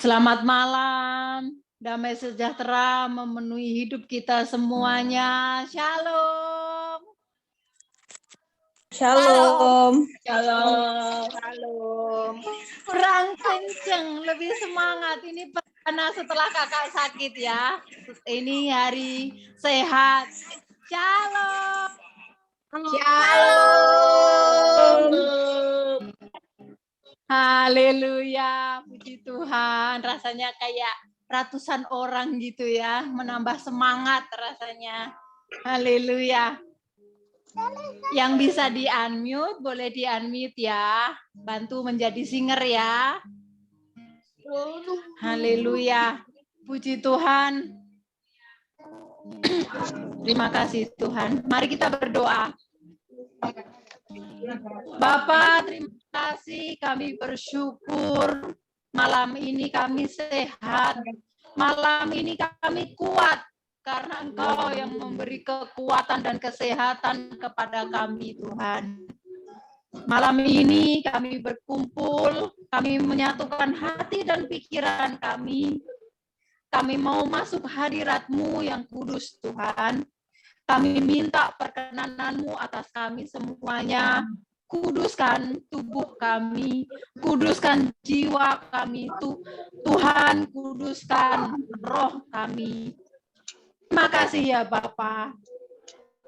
Selamat malam, damai sejahtera memenuhi hidup kita semuanya. Shalom. Shalom. Shalom. Shalom. Kurang kenceng, lebih semangat. Ini karena setelah kakak sakit ya. Ini hari sehat. Shalom. Shalom. Haleluya, puji Tuhan. Rasanya kayak ratusan orang gitu ya, menambah semangat rasanya. Haleluya. Yang bisa di-unmute, boleh di-unmute ya. Bantu menjadi singer ya. Haleluya. Puji Tuhan. Terima kasih Tuhan. Mari kita berdoa. Bapak, terima kasih, kami bersyukur malam ini kami sehat, malam ini kami kuat karena Engkau yang memberi kekuatan dan kesehatan kepada kami Tuhan. Malam ini kami berkumpul, kami menyatukan hati dan pikiran kami mau masuk hadirat-Mu yang kudus Tuhan. Kami minta perkenanan-Mu atas kami semuanya. Kuduskan tubuh kami, kuduskan jiwa kami, Tuhan, kuduskan roh kami. Terima kasih ya Bapa.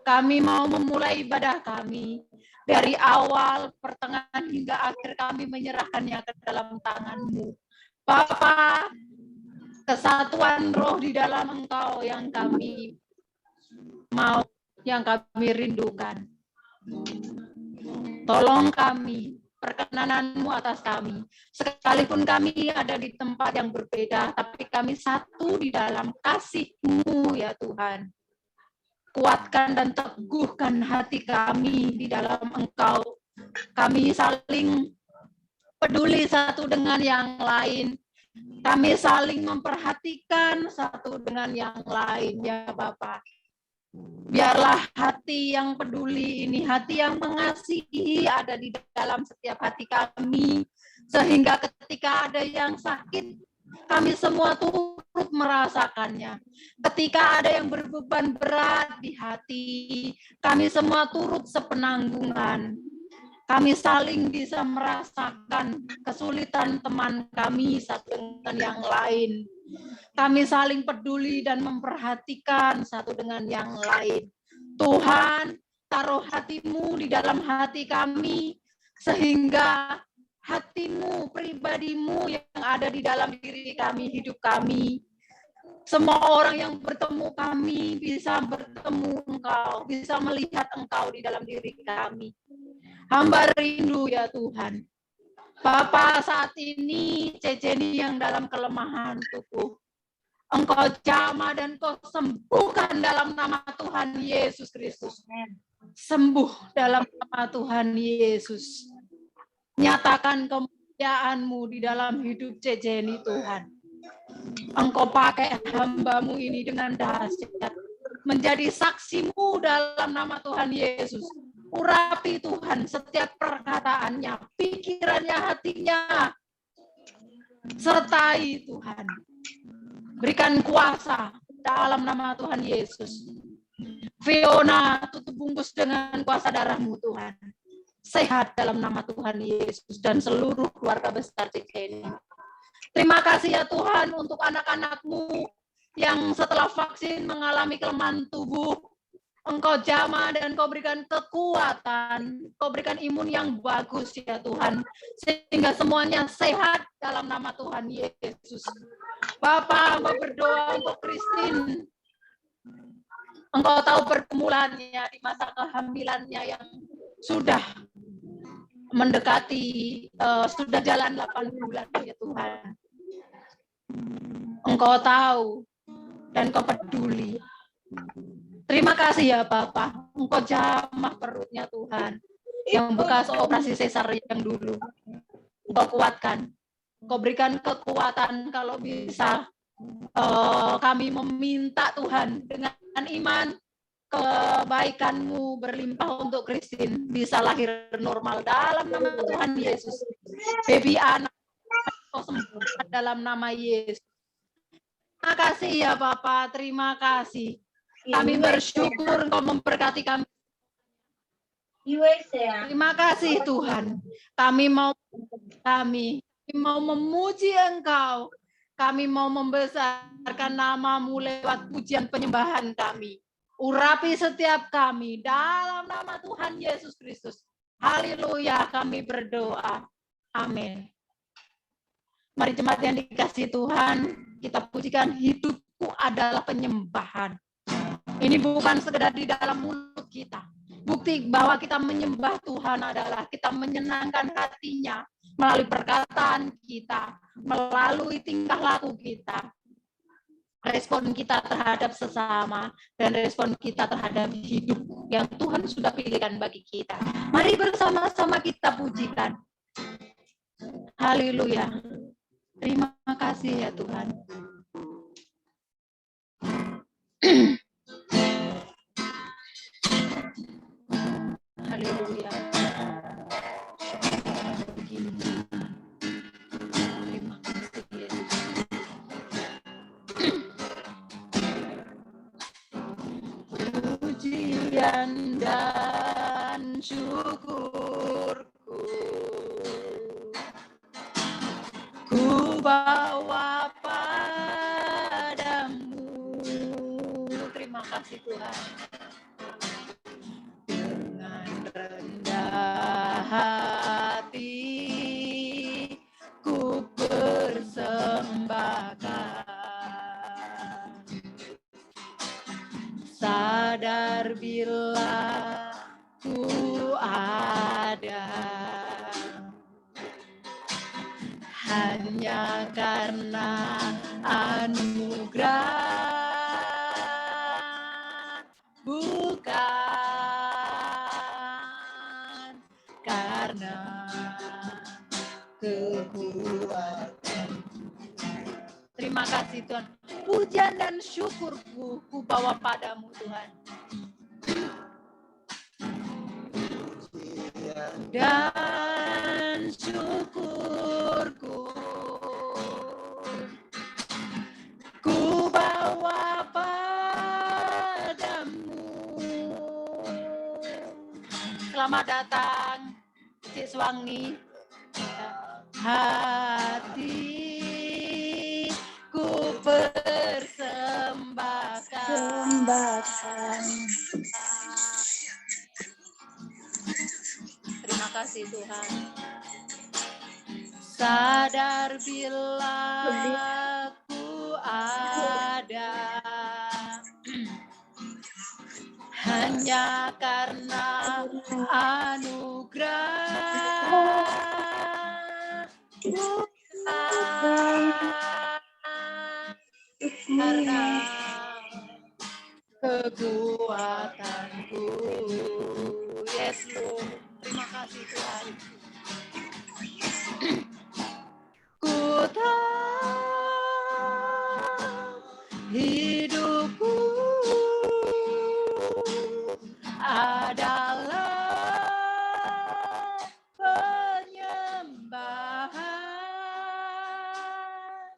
Kami mau memulai ibadah kami. Dari awal, pertengahan, hingga akhir kami menyerahkannya ke dalam tangan-Mu. Bapa, kesatuan roh di dalam Engkau yang kami mau, yang kami rindukan. Tolong kami, perkenanan-Mu atas kami. Sekalipun kami ada di tempat yang berbeda, tapi kami satu di dalam kasih-Mu ya Tuhan. Kuatkan dan teguhkan hati kami di dalam Engkau. Kami saling peduli satu dengan yang lain. Kami saling memperhatikan satu dengan yang lain ya Bapak. Biarlah hati yang peduli ini, hati yang mengasihi ada di dalam setiap hati kami. Sehingga ketika ada yang sakit, kami semua turut merasakannya. Ketika ada yang berbeban berat di hati, kami semua turut sepenanggungan. Kami saling bisa merasakan kesulitan teman kami satu dengan yang lain. Kami saling peduli dan memperhatikan satu dengan yang lain. Tuhan, taruh hati-Mu di dalam hati kami, sehingga hati-Mu, pribadi-Mu yang ada di dalam diri kami, hidup kami. Semua orang yang bertemu kami bisa bertemu Engkau, bisa melihat Engkau di dalam diri kami. Hamba rindu ya Tuhan. Bapa, saat ini Ceceni yang dalam kelemahan tubuh, Engkau jamah dan Kau sembuhkan dalam nama Tuhan Yesus Kristus. Sembuh dalam nama Tuhan Yesus. Nyatakan kemuliaan-Mu di dalam hidup Ceceni Tuhan. Engkau pakai hamba-Mu ini dengan dahsyat. Menjadi saksi-Mu dalam nama Tuhan Yesus. Urapi Tuhan setiap perkataannya, pikirannya, hatinya. Sertai Tuhan. Berikan kuasa dalam nama Tuhan Yesus. Fiona, tutup bungkus dengan kuasa darah-Mu Tuhan. Sehat dalam nama Tuhan Yesus dan seluruh keluarga besar ini. Terima kasih ya Tuhan untuk anak-anak-Mu yang setelah vaksin mengalami kelemahan tubuh. Engkau jamah dan Kau berikan kekuatan, Kau berikan imun yang bagus ya Tuhan, sehingga semuanya sehat dalam nama Tuhan Yesus. Bapak, Hamba berdoa untuk Christine. Engkau tahu pergumulannya di masa kehamilannya yang sudah mendekati, sudah jalan 8 bulan ya Tuhan. Engkau tahu dan Kau peduli. Terima kasih ya Bapak, Engkau jamah perutnya Tuhan, yang bekas operasi sesar yang dulu. Engkau kuatkan, Engkau berikan kekuatan kalau bisa. Kami meminta Tuhan dengan iman, kebaikan-Mu berlimpah untuk Christine bisa lahir normal dalam nama Tuhan Yesus. Baby anak sembuh dalam nama Yesus. Terima kasih ya Bapak, terima kasih. Kami bersyukur Engkau memberkati kami. Terima kasih Tuhan. Kami mau memuji Engkau. Kami mau membesarkan nama-Mu lewat pujian penyembahan kami. Urapi setiap kami dalam nama Tuhan Yesus Kristus. Haleluya, kami berdoa. Amin. Mari jemaat yang dikasihi Tuhan, kita pujikan hidupku adalah penyembahan. Ini bukan sekedar di dalam mulut kita. Bukti bahwa kita menyembah Tuhan adalah kita menyenangkan hatinya melalui perkataan kita, melalui tingkah laku kita. Respon kita terhadap sesama dan respon kita terhadap hidup yang Tuhan sudah pilihkan bagi kita. Mari bersama-sama kita pujikan. Haleluya. Terima kasih ya Tuhan. Haleluya. Terima kasih Yesus. Pujian dan syukurku ku bawa padamu. Terima kasih Tuhan. Dengan rendah hati ku persembahkan. Sadar bila ku ada hanya karena anugerah, bukan karena kekuatan. Terima kasih Tuhan. Pujian dan syukurku ku bawa padamu Tuhan. Dan syukurku ku bawa padamu. Selamat datang Cik Suwangi. Hatiku persembahkan. Terima kasih Tuhan. Sadar bila ku ada hanya karena anugerah, bukan karena kekuatanku. Yes Lord, terima kasih Tuhan. Ku tahu hidupku adalah penyembahan.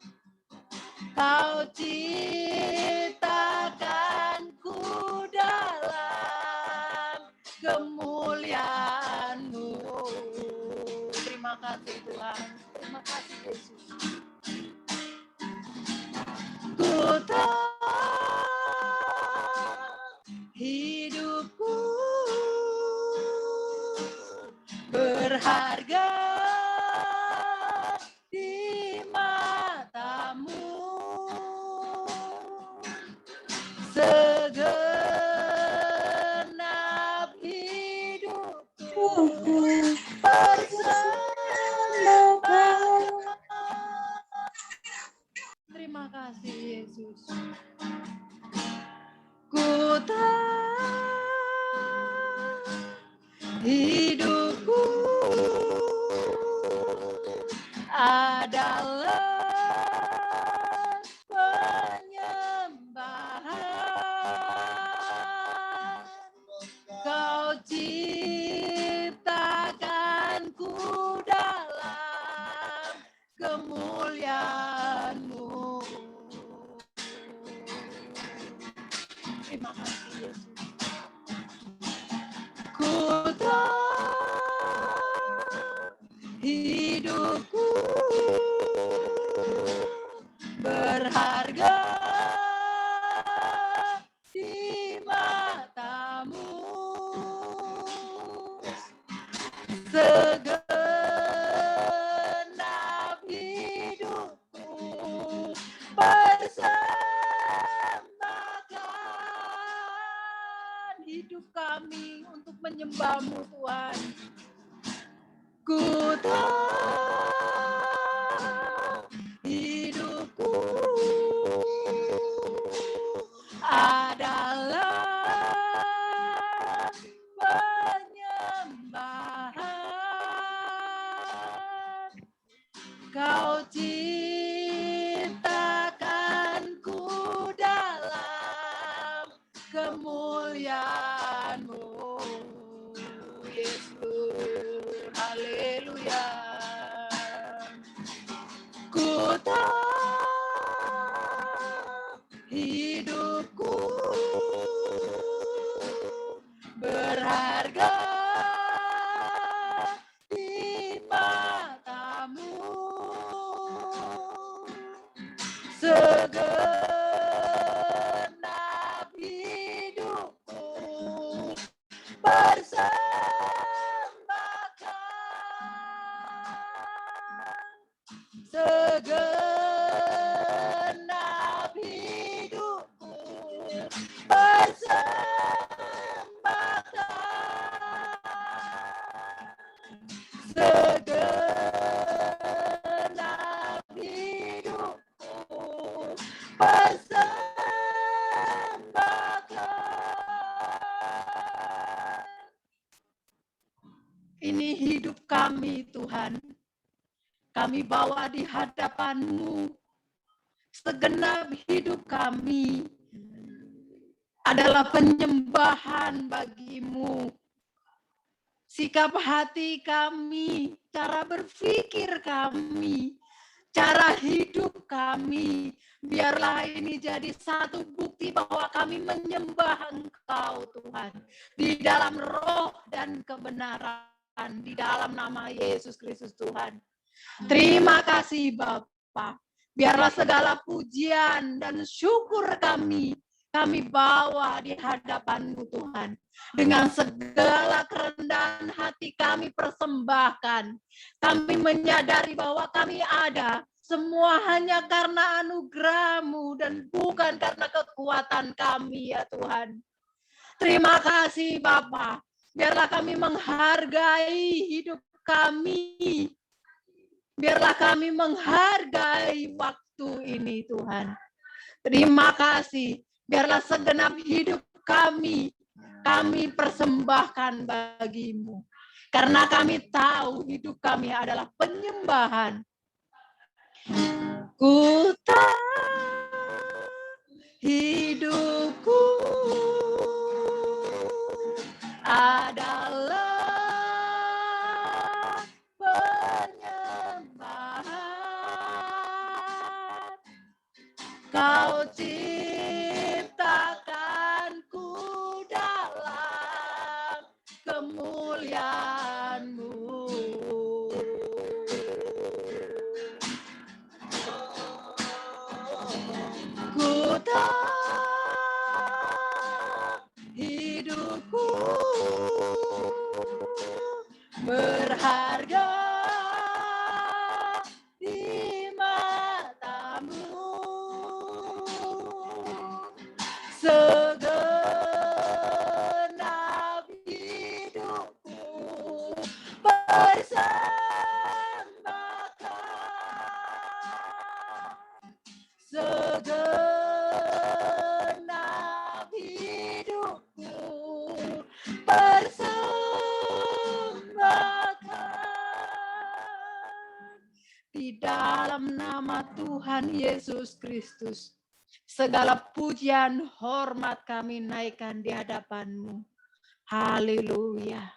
Kau ciptakanku dalam kemuliaan-Mu. Terima kasih Tuhan. Terima kasih Yesus. Ku tahu hidupku berharga di mata-Mu. Segenap hidupku persembahkan. Terima kasih Yesus. Ku tahu hidupku hidupku dalam kemuliaan-Mu. Terima kasih Yesus. Ku tahu hidupku berharga di mata-Mu. Segenap hidupku persembahkan hidup kami untuk menyembah-Mu Tuhan. Ku tahu hidupku adalah penyembahan. Kau ciptakanku dalam kemuliaan-Mu, Yesus. Haleluya. Ku tahu hidupku berharga di mata-Mu. Segenap hidupku persembahkan. Segenap hidupku persembahkan. Segenap hidupku persembahkan. Ini hidup kami Tuhan. Kami bawa di hadapan-Mu. Segenap hidup kami adalah penyembahan bagi-Mu. Sikap hati kami, cara berpikir kami, cara hidup kami, biarlah ini jadi satu bukti bahwa kami menyembah Engkau Tuhan. Di dalam roh dan kebenaran, di dalam nama Yesus Kristus Tuhan. Terima kasih Bapa. Biarlah segala pujian dan syukur kami bawa di hadapan-Mu Tuhan. Dengan segala kerendahan hati kami persembahkan. Kami menyadari bahwa kami ada semua hanya karena anugerah-Mu dan bukan karena kekuatan kami ya Tuhan. Terima kasih Bapa. Biarlah kami menghargai hidup kami. Biarlah kami menghargai waktu ini Tuhan. Terima kasih. Biarlah segenap hidup kami persembahkan bagi-Mu. Karena kami tahu hidup kami adalah penyembahan. Ku tahu hidupku adalah penyembahan. Kau ciptakanku dalam kemuliaan-Mu. Ku tahu hidupku berharga di mata-Mu. Segenap hidupku persembahkan. Segenap hidupku persembahkan. Di dalam nama Tuhan Yesus Kristus, segala pujian, hormat kami naikkan di hadapan-Mu. Haleluya.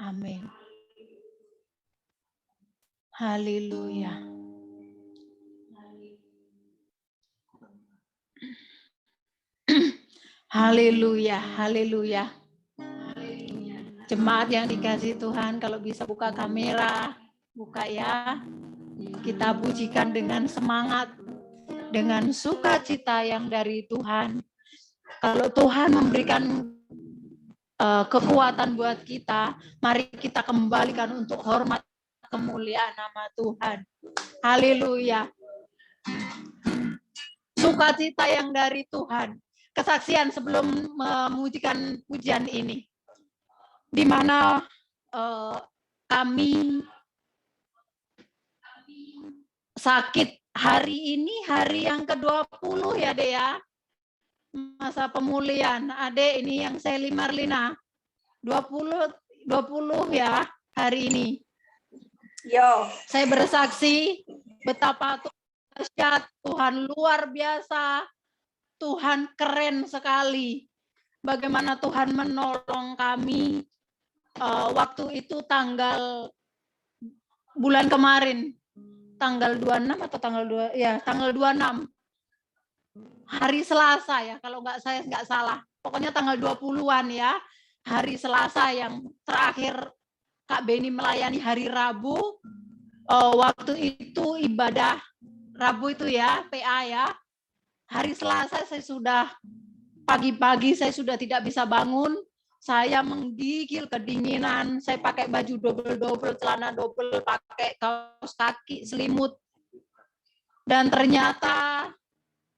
Amin. Haleluya. Haleluya, haleluya. Jemaat yang dikasih Tuhan, kalau bisa buka kamera, buka ya. Kita pujikan dengan semangat, dengan sukacita yang dari Tuhan. Kalau Tuhan memberikan kekuatan buat kita, mari kita kembalikan untuk hormat kemuliaan nama Tuhan. Haleluya. Sukacita yang dari Tuhan. Kesaksian sebelum memujikan pujian ini, di mana kami sakit hari ini, hari yang ke-20 ya Dea, masa pemulihan. Adek ini yang Sally Marlina, 20 ya hari ini. Yo. Saya bersaksi betapa dahsyat Tuhan, luar biasa, Tuhan keren sekali. Bagaimana Tuhan menolong kami waktu itu tanggal bulan kemarin, tanggal 26 atau tanggal 2 ya, tanggal 26. Hari Selasa ya, kalau saya nggak salah. Pokoknya tanggal 20-an ya, hari Selasa yang terakhir Kak Beni melayani hari Rabu. Waktu itu ibadah Rabu itu ya, PA ya. Hari Selasa saya sudah pagi-pagi saya sudah tidak bisa bangun. Saya menggigil kedinginan, saya pakai baju double, celana double, pakai kaos kaki, selimut. Dan ternyata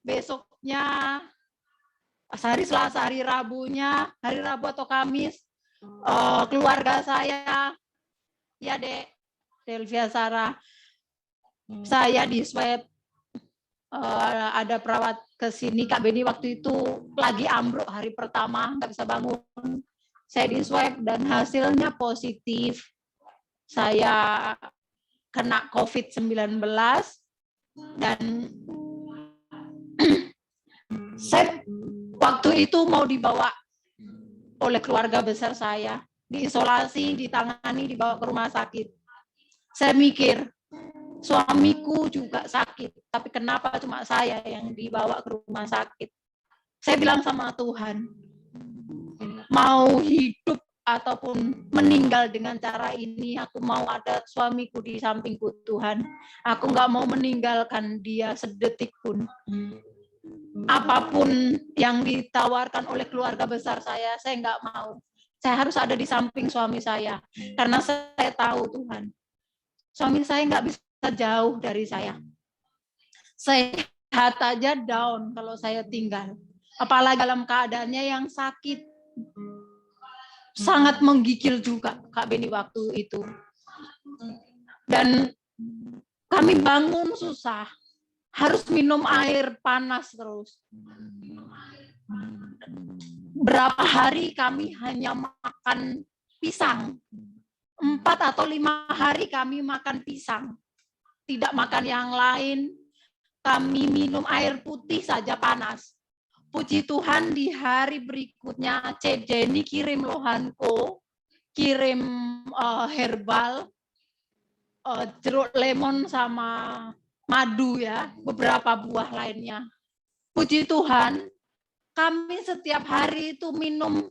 besoknya, hari Selasa, hari Rabunya, hari Rabu atau Kamis, keluarga saya, ya Dek, Delvia Sarah, saya di swab, ada perawat ke sini, Kak Beni waktu itu lagi ambruk hari pertama, nggak bisa bangun. Saya di swab dan hasilnya positif. Saya kena COVID-19 dan saya waktu itu mau dibawa oleh keluarga besar saya, diisolasi, ditangani, dibawa ke rumah sakit. Saya mikir, suamiku juga sakit, tapi kenapa cuma saya yang dibawa ke rumah sakit? Saya bilang sama Tuhan, mau hidup ataupun meninggal dengan cara ini, aku mau ada suamiku di sampingku Tuhan. Aku nggak mau meninggalkan dia sedetik pun. Apapun yang ditawarkan oleh keluarga besar saya nggak mau. Saya harus ada di samping suami saya, karena saya tahu Tuhan, suami saya nggak bisa jauh dari saya. Sehat aja down kalau saya tinggal. Apalagi dalam keadaannya yang sakit. Sangat menggigil juga Kak Beni waktu itu. Dan kami bangun susah. Harus minum air panas terus. Berapa hari kami hanya makan pisang. 4 atau 5 hari kami makan pisang. Tidak makan yang lain. Kami minum air putih saja panas. Puji Tuhan di hari berikutnya Cek Jenny kirim lohanko, kirim herbal, jeruk lemon sama madu ya, beberapa buah lainnya. Puji Tuhan, kami setiap hari itu minum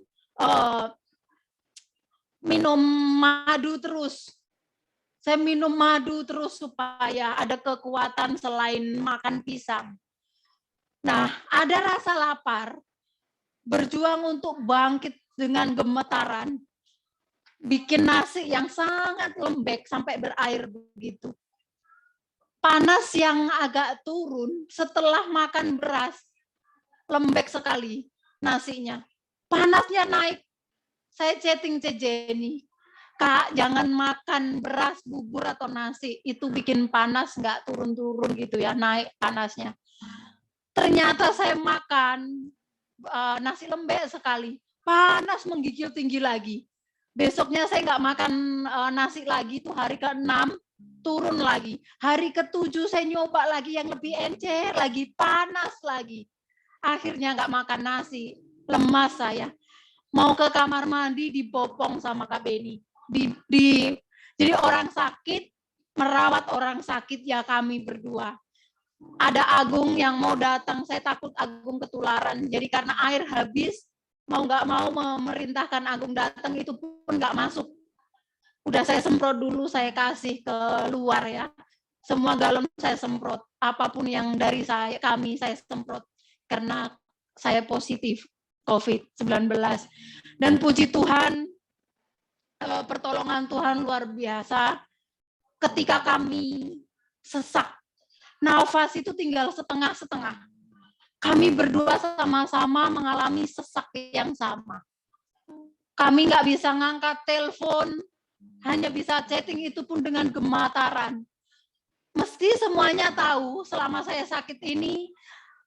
madu terus. Saya minum madu terus supaya ada kekuatan selain makan pisang. Nah, ada rasa lapar, berjuang untuk bangkit dengan gemetaran, bikin nasi yang sangat lembek sampai berair begitu. Panas yang agak turun setelah makan beras, lembek sekali nasinya. Panasnya naik. Saya chatting Jenny, Kak, jangan makan beras, bubur atau nasi, itu bikin panas nggak turun-turun gitu ya, naik panasnya. Ternyata saya makan nasi lembek sekali, panas menggigil tinggi lagi. Besoknya saya nggak makan nasi lagi, itu hari ke-6 turun lagi. Hari ke-7 saya nyoba lagi yang lebih encer lagi, panas lagi. Akhirnya nggak makan nasi, lemas saya. Mau ke kamar mandi dibopong sama Kak Beni. Jadi orang sakit merawat orang sakit ya kami berdua. Ada Agung yang mau datang, saya takut Agung ketularan. Jadi karena air habis, mau nggak mau memerintahkan Agung datang, itu pun nggak masuk. Udah saya semprot dulu, saya kasih ke luar ya. Semua galon saya semprot, apapun yang dari kami saya semprot. Karena saya positif COVID-19. Dan puji Tuhan, pertolongan Tuhan luar biasa. Ketika kami sesak, nafas itu tinggal setengah-setengah. Kami berdua sama-sama mengalami sesak yang sama. Kami nggak bisa ngangkat telepon, hanya bisa chatting, itu pun dengan gemetaran. Mesti semuanya tahu selama saya sakit ini,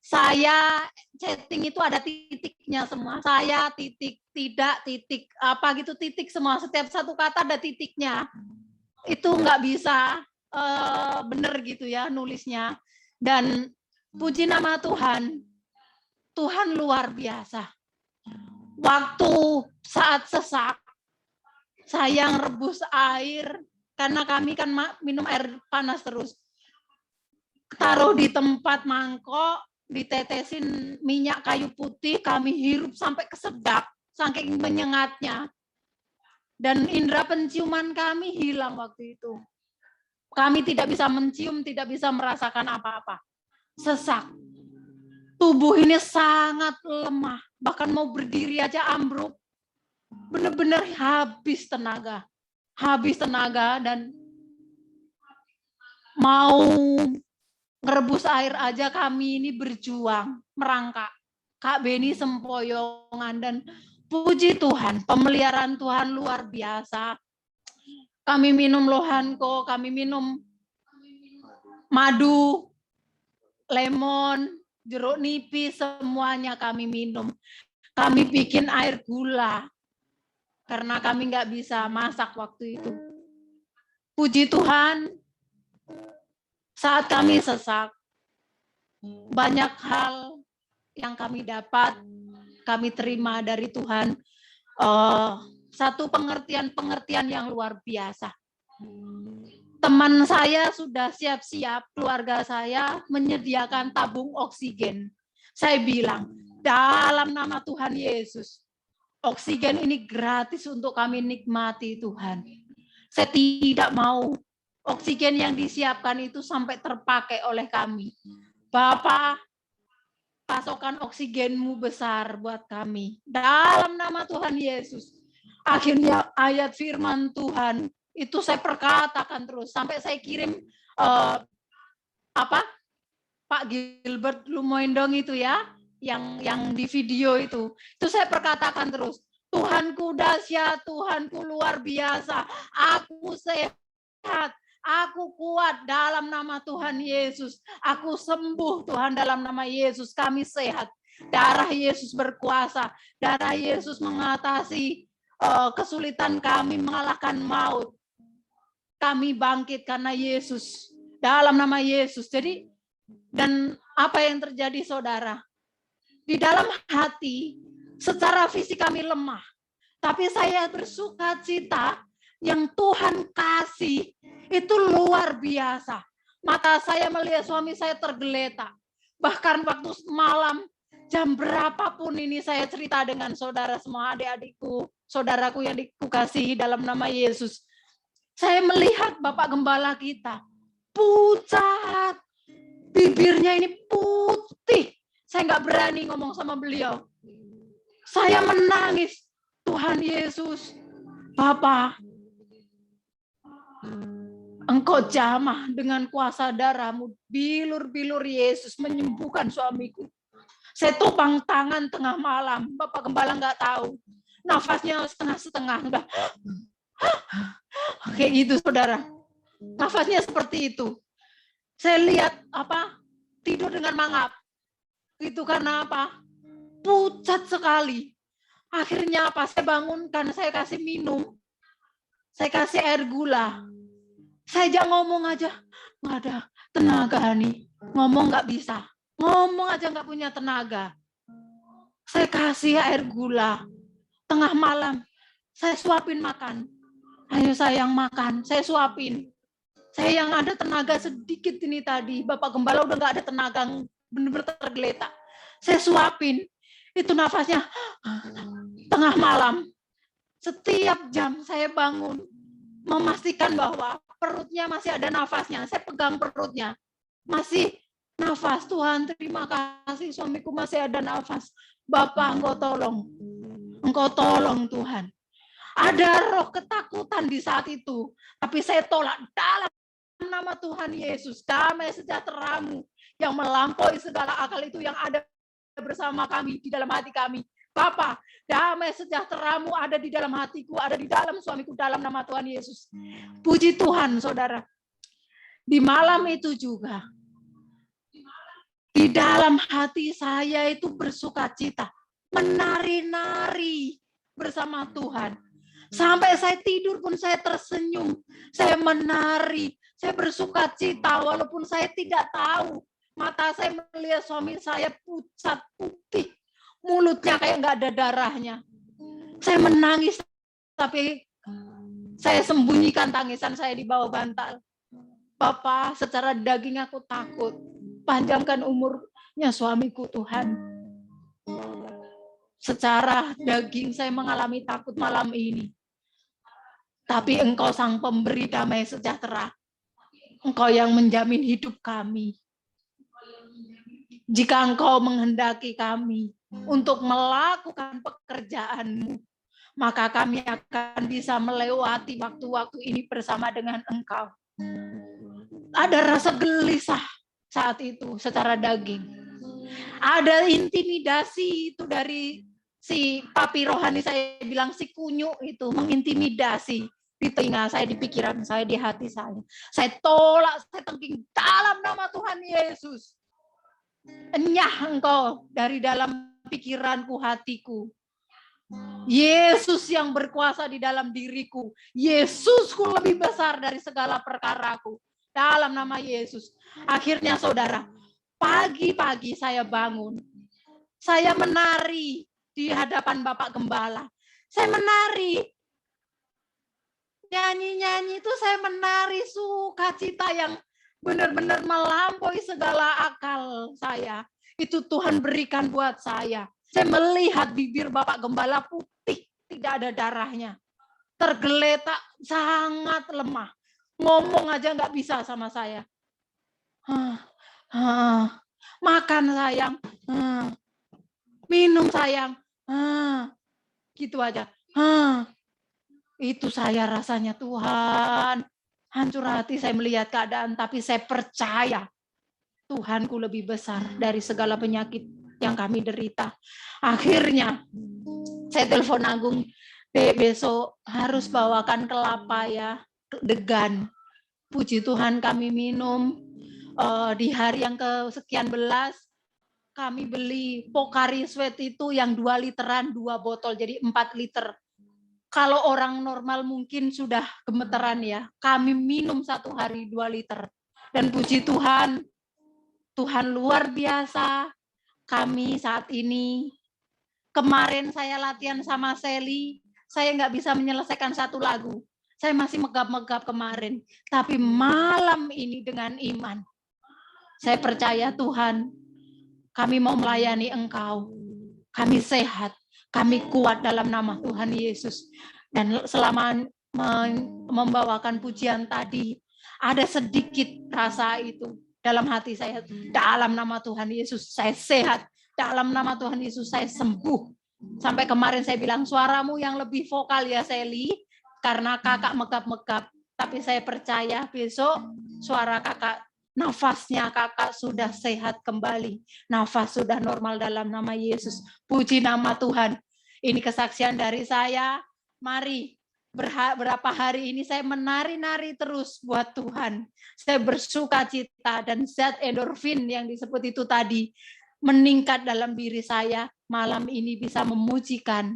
saya chatting itu ada titiknya semua. Saya titik, tidak, titik, apa gitu, titik semua. Setiap satu kata ada titiknya. Itu nggak bisa benar gitu ya nulisnya. Dan puji nama Tuhan, Tuhan luar biasa. Waktu saat sesak, saya rebus air, karena kami kan minum air panas terus. Taruh di tempat mangkok, ditetesin minyak kayu putih, kami hirup sampai kesedap, saking menyengatnya. Dan indera penciuman kami hilang waktu itu. Kami tidak bisa mencium, tidak bisa merasakan apa-apa. Sesak. Tubuh ini sangat lemah. Bahkan mau berdiri aja ambruk. Benar-benar habis tenaga. Habis tenaga dan mau ngerebus air aja kami ini berjuang, merangkak. Kak Beni sempoyongan dan puji Tuhan, pemeliharaan Tuhan luar biasa. Kami minum lohanko, kami minum madu, lemon, jeruk nipis, semuanya kami minum. Kami bikin air gula, karena kami nggak bisa masak waktu itu. Puji Tuhan, saat kami sesak, banyak hal yang kami dapat, kami terima dari Tuhan. Satu pengertian yang luar biasa. Teman saya sudah siap-siap, keluarga saya menyediakan tabung oksigen. Saya bilang, dalam nama Tuhan Yesus, oksigen ini gratis untuk kami nikmati Tuhan. Saya tidak mau oksigen yang disiapkan itu sampai terpakai oleh kami. Bapak, pasokan oksigenmu besar buat kami. Dalam nama Tuhan Yesus. Akhirnya ayat firman Tuhan itu saya perkatakan terus sampai saya kirim Pak Gilbert Lumoindong itu ya, yang di video itu saya perkatakan terus, Tuhanku dahsyat, Tuhanku luar biasa, aku sehat, aku kuat dalam nama Tuhan Yesus, aku sembuh Tuhan dalam nama Yesus, kami sehat, darah Yesus berkuasa, darah Yesus mengatasi kesulitan kami, mengalahkan maut. Kami bangkit karena Yesus, dalam nama Yesus. Jadi, dan apa yang terjadi saudara? Di dalam hati, secara fisik kami lemah. Tapi saya bersuka cita yang Tuhan kasih, itu luar biasa. Mata saya melihat suami saya tergeletak. Bahkan waktu malam, jam berapapun ini saya cerita dengan saudara semua, adik-adikku, saudaraku yang dikasihi dalam nama Yesus. Saya melihat Bapak Gembala kita pucat, bibirnya ini putih. Saya nggak berani ngomong sama beliau. Saya menangis. Tuhan Yesus, Bapak, Engkau jamah dengan kuasa darah-Mu. Bilur-bilur Yesus menyembuhkan suamiku. Saya topang tangan tengah malam. Bapak Gembala nggak tahu. Nafasnya setengah-setengah. Udah. Kayak gitu, saudara. Nafasnya seperti itu. Saya lihat tidur dengan mangap. Itu karena apa? Pucat sekali. Akhirnya saya bangunkan, saya kasih minum. Saya kasih air gula. Saya aja ngomong aja, nggak ada tenaga nih. Ngomong nggak bisa. Ngomong aja nggak punya tenaga. Saya kasih air gula. Tengah malam, saya suapin makan. Ayo sayang makan, saya suapin. Saya yang ada tenaga sedikit ini tadi, Bapak Gembala udah nggak ada tenaga, benar-benar tergeletak. Saya suapin, itu nafasnya tengah malam. Setiap jam saya bangun, memastikan bahwa perutnya masih ada nafasnya. Saya pegang perutnya, masih nafas. Tuhan, terima kasih, suamiku masih ada nafas. Bapak, Engkau tolong Tuhan. Ada roh ketakutan di saat itu, tapi saya tolak dalam nama Tuhan Yesus. Damai sejahtera-Mu yang melampaui segala akal itu yang ada bersama kami, di dalam hati kami. Bapa, damai sejahtera-Mu ada di dalam hatiku, ada di dalam suamiku, dalam nama Tuhan Yesus. Puji Tuhan, saudara. Di malam itu juga, di dalam hati saya itu bersukacita, menari-nari bersama Tuhan. Sampai saya tidur pun saya tersenyum, saya menari, saya bersukacita walaupun saya tidak tahu. Mata saya melihat suami saya pucat putih, mulutnya kayak nggak ada darahnya. Saya menangis, tapi saya sembunyikan tangisan saya di bawah bantal. Bapak, secara daging aku takut. Panjangkan umurnya suamiku, Tuhan. Secara daging saya mengalami takut malam ini. Tapi Engkau sang pemberi damai sejahtera. Engkau yang menjamin hidup kami. Jika Engkau menghendaki kami untuk melakukan pekerjaan-Mu, maka kami akan bisa melewati waktu-waktu ini bersama dengan Engkau. Ada rasa gelisah saat itu secara daging. Ada intimidasi itu dari si papi rohani, saya bilang si kunyu itu mengintimidasi di telinga saya, di pikiran saya, di hati saya. Saya tolak, saya tengking dalam nama Tuhan Yesus. Enyah Engkau dari dalam pikiranku, hatiku. Yesus yang berkuasa di dalam diriku. Yesusku lebih besar dari segala perkaraku. Dalam nama Yesus. Akhirnya saudara, pagi-pagi saya bangun. Saya menari di hadapan Bapak Gembala. Saya menari. Nyanyi-nyanyi itu saya menari sukacita yang benar-benar melampaui segala akal saya. Itu Tuhan berikan buat saya. Saya melihat bibir Bapak Gembala putih, tidak ada darahnya. Tergeletak, sangat lemah. Ngomong aja nggak bisa sama saya. Makan sayang. Minum sayang. Gitu aja. Itu saya rasanya, Tuhan. Hancur hati saya melihat keadaan, tapi saya percaya Tuhanku lebih besar dari segala penyakit yang kami derita. Akhirnya saya telepon Agung, Dek, besok harus bawakan kelapa ya, degan. Puji Tuhan kami minum. Di hari yang kesekian belas, kami beli Pocari Sweat itu yang 2 literan, 2 botol, jadi 4 liter. Kalau orang normal mungkin sudah gemeteran ya. Kami minum 1 hari 2 liter. Dan puji Tuhan, Tuhan luar biasa. Kami saat ini, kemarin saya latihan sama Sally, saya nggak bisa menyelesaikan 1 lagu. Saya masih megap-megap kemarin. Tapi malam ini dengan iman, saya percaya Tuhan, kami mau melayani Engkau. Kami sehat. Kami kuat dalam nama Tuhan Yesus. Dan selama membawakan pujian tadi, ada sedikit rasa itu dalam hati saya. Dalam nama Tuhan Yesus, saya sehat. Dalam nama Tuhan Yesus, saya sembuh. Sampai kemarin saya bilang, suaramu yang lebih vokal ya, Sally, karena kakak megap-megap. Tapi saya percaya besok suara kakak, nafasnya kakak sudah sehat kembali. Nafas sudah normal dalam nama Yesus. Puji nama Tuhan. Ini kesaksian dari saya. Mari, berapa hari ini saya menari-nari terus buat Tuhan. Saya bersuka cita dan zat endorfin yang disebut itu tadi meningkat dalam diri saya. Malam ini bisa memujikan.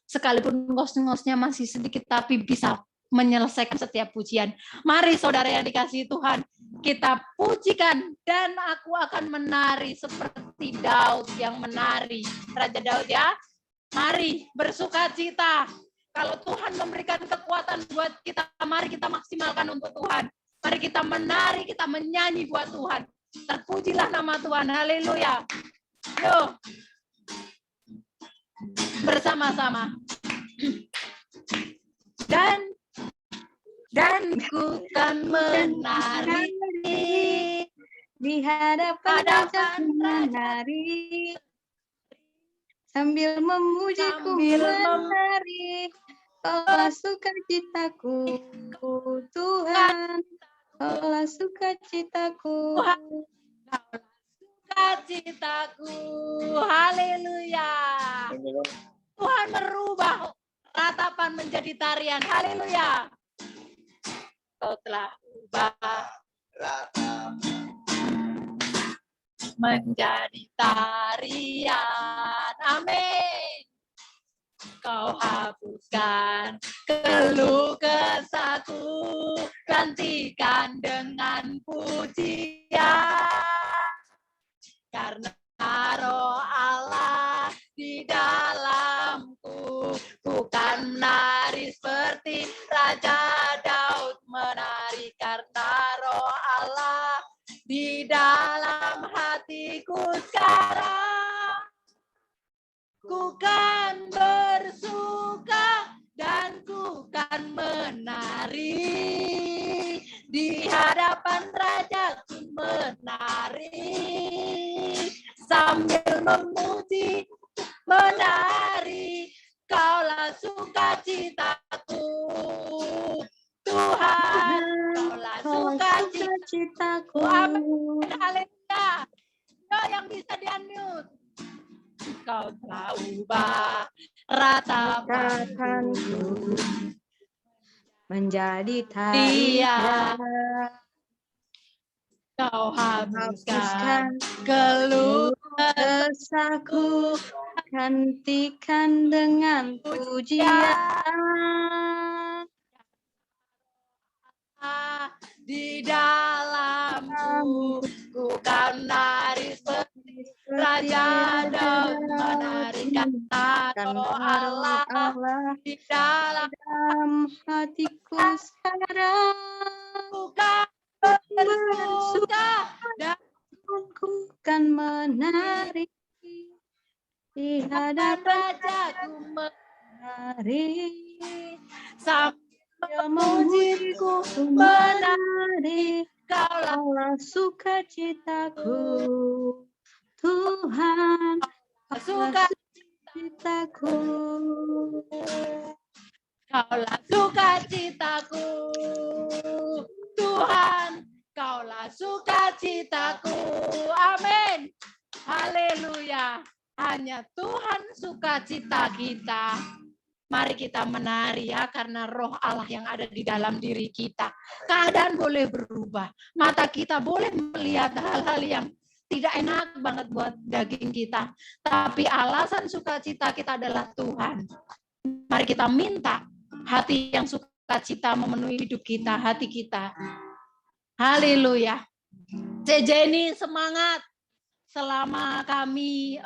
Sekalipun ngos-ngosnya masih sedikit, tapi bisa menyelesaikan setiap pujian. Mari saudara yang dikasihi Tuhan, kita pujikan, dan aku akan menari seperti Daud yang menari. Raja Daud ya. Mari bersukacita. Kalau Tuhan memberikan kekuatan buat kita, mari kita maksimalkan untuk Tuhan. Mari kita menari, kita menyanyi buat Tuhan. Terpujilah nama Tuhan. Haleluya. Yuk. Bersama-sama. Dan ku kan menari di hadapan Raja menari, sambil memujiku menari. Kaulah sukacitaku, Tuhan. Kaulah sukacitaku. Sukacitaku. Haleluya. Tuhan merubah ratapan menjadi tarian. Haleluya. Kau telah ubah menjadi tarian. Amin. Kau hapuskan keluh kesahku, gantikan dengan pujian. Karena Roh Allah di dalamku, bukan menari seperti Raja Daud menari. Karena Roh Allah di dalam hatiku sekarang, ku kan bersuka dan ku kan menari di hadapan Raja, ku menari sambil memuji menari. Kaulah sukacitaku, Tuhan. Kaulah sukacitaku. Amin. Haleluya. Yo, yang bisa di-unmute. Kau telah ubah ratapanku menjadi tarian. Kau hapuskan keluh kesahku, gantikan dengan pujian. Di dalamku, ku kan menari seperti Raja Daud menari. Karena Roh Allah di dalam hatiku sekarang, ku kan bersuka dan ku kan menari di hadapan Raja, ku menari sambil memujiku menari. Kaulah sukacitaku, Tuhan. Kaulah sukacitaku, Kaulah sukacitaku, Tuhan. Kaulah sukacitaku. Amin. Haleluya. Hanya Tuhan sukacita kita. Mari kita menari ya, karena Roh Allah yang ada di dalam diri kita. Keadaan boleh berubah. Mata kita boleh melihat hal-hal yang tidak enak banget buat daging kita. Tapi alasan sukacita kita adalah Tuhan. Mari kita minta hati yang sukacita memenuhi hidup kita, hati kita. Haleluya. Jenny semangat. Selama kami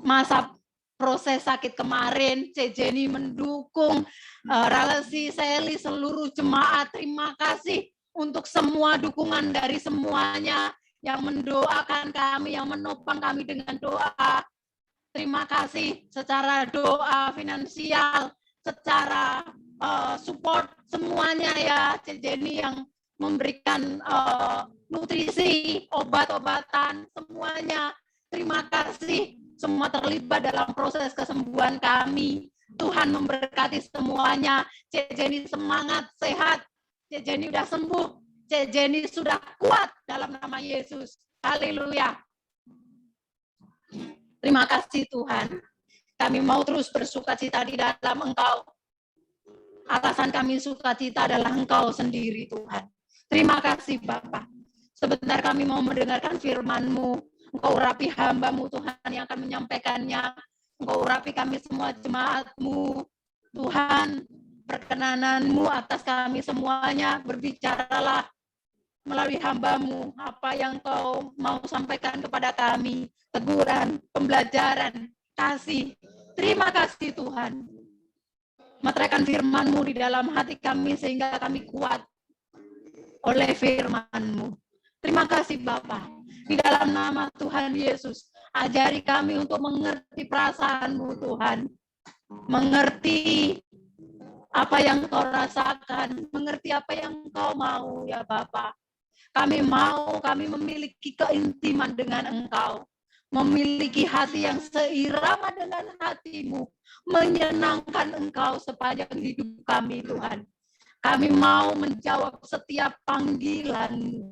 masa proses sakit kemarin, Jenny mendukung relasi Seli, seluruh jemaat. Terima kasih untuk semua dukungan dari semuanya yang mendoakan kami, yang menopang kami dengan doa. Terima kasih secara doa, finansial, secara support semuanya ya, Jenny yang memberikan nutrisi, obat-obatan, semuanya. Terima kasih. Semua terlibat dalam proses kesembuhan kami. Tuhan memberkati semuanya. Cik Jenny semangat, sehat. Cik Jenny sudah sembuh. Cik Jenny sudah kuat dalam nama Yesus. Haleluya. Terima kasih Tuhan. Kami mau terus bersukacita di dalam Engkau. Alasan kami sukacita adalah Engkau sendiri Tuhan. Terima kasih Bapak. Sebentar kami mau mendengarkan firman-Mu. Engkau urapi hamba-Mu Tuhan yang akan menyampaikannya. Engkau urapi kami semua jemaat-Mu. Tuhan, perkenanan-Mu atas kami semuanya. Berbicaralah melalui hamba-Mu. Apa yang Engkau mau sampaikan kepada kami. Teguran, pembelajaran, kasih. Terima kasih Tuhan. Meteraikan firman-Mu di dalam hati kami sehingga kami kuat. oleh firman-Mu. Terima kasih Bapa. Di dalam nama Tuhan Yesus, ajari kami untuk mengerti perasaan-Mu Tuhan. Mengerti apa yang Kau rasakan, mengerti apa yang Kau mau ya Bapa. Kami memiliki keintiman dengan Engkau. Memiliki hati yang seirama dengan hati-Mu. Menyenangkan Engkau sepanjang hidup kami Tuhan. Kami mau menjawab setiap panggilan-Mu.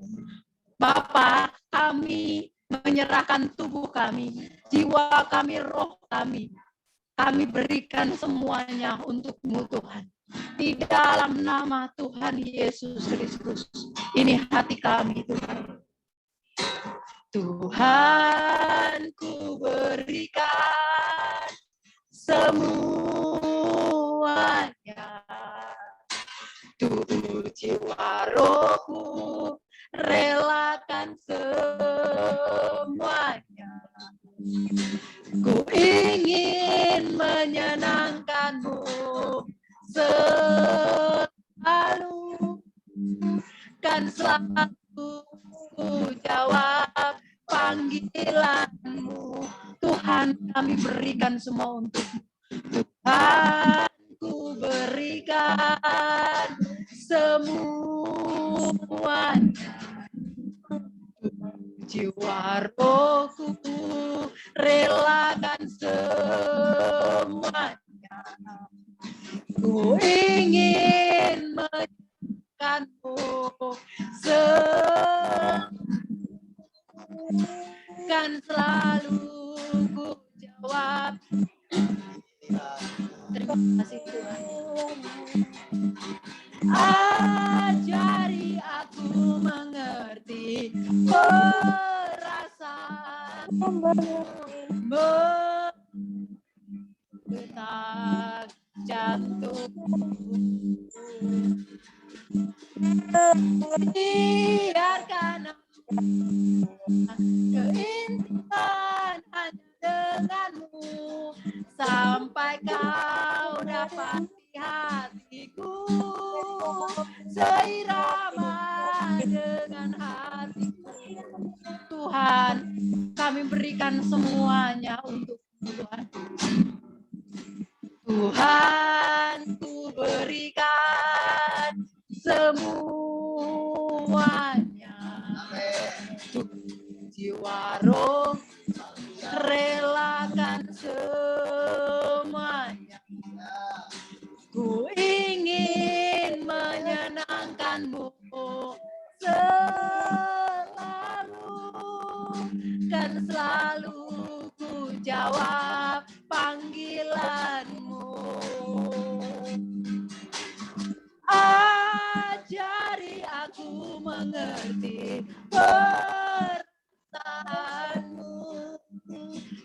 Bapa, kami menyerahkan tubuh kami, jiwa kami, roh kami. Kami berikan semuanya untuk-Mu Tuhan. Di dalam nama Tuhan Yesus Kristus. Ini hati kami Tuhan. Tuhan, ku berikan semuanya. Tubuh jiwa rohku, relakan semuanya. Ku ingin menyenangkan-Mu selalu, kan selalu ku jawab panggilan-Mu. Tuhan, kami berikan semua untuk-Mu. Tuhan, ku berikan semuanya. Jiwa rohku, relakan semuanya. Ku ingin menyenangkan-Mu kan selalu ku jawab. Terima kasih Tuhan. Ajari aku mengerti perasaan berdetak jantung. Biarkan keintiman hanya dengan-Mu sampai Kau dapati hatiku seirama dengan hatiku. Tuhan, kami berikan semuanya untuk Tuhan. Tuhan, ku berikan semuanya. Jiwa roh, relakan semuanya. Ku ingin menyenangkan-Mu selalu, kan selalu ku jawab panggilan-Mu. Ajari aku mengerti perasaan-Mu,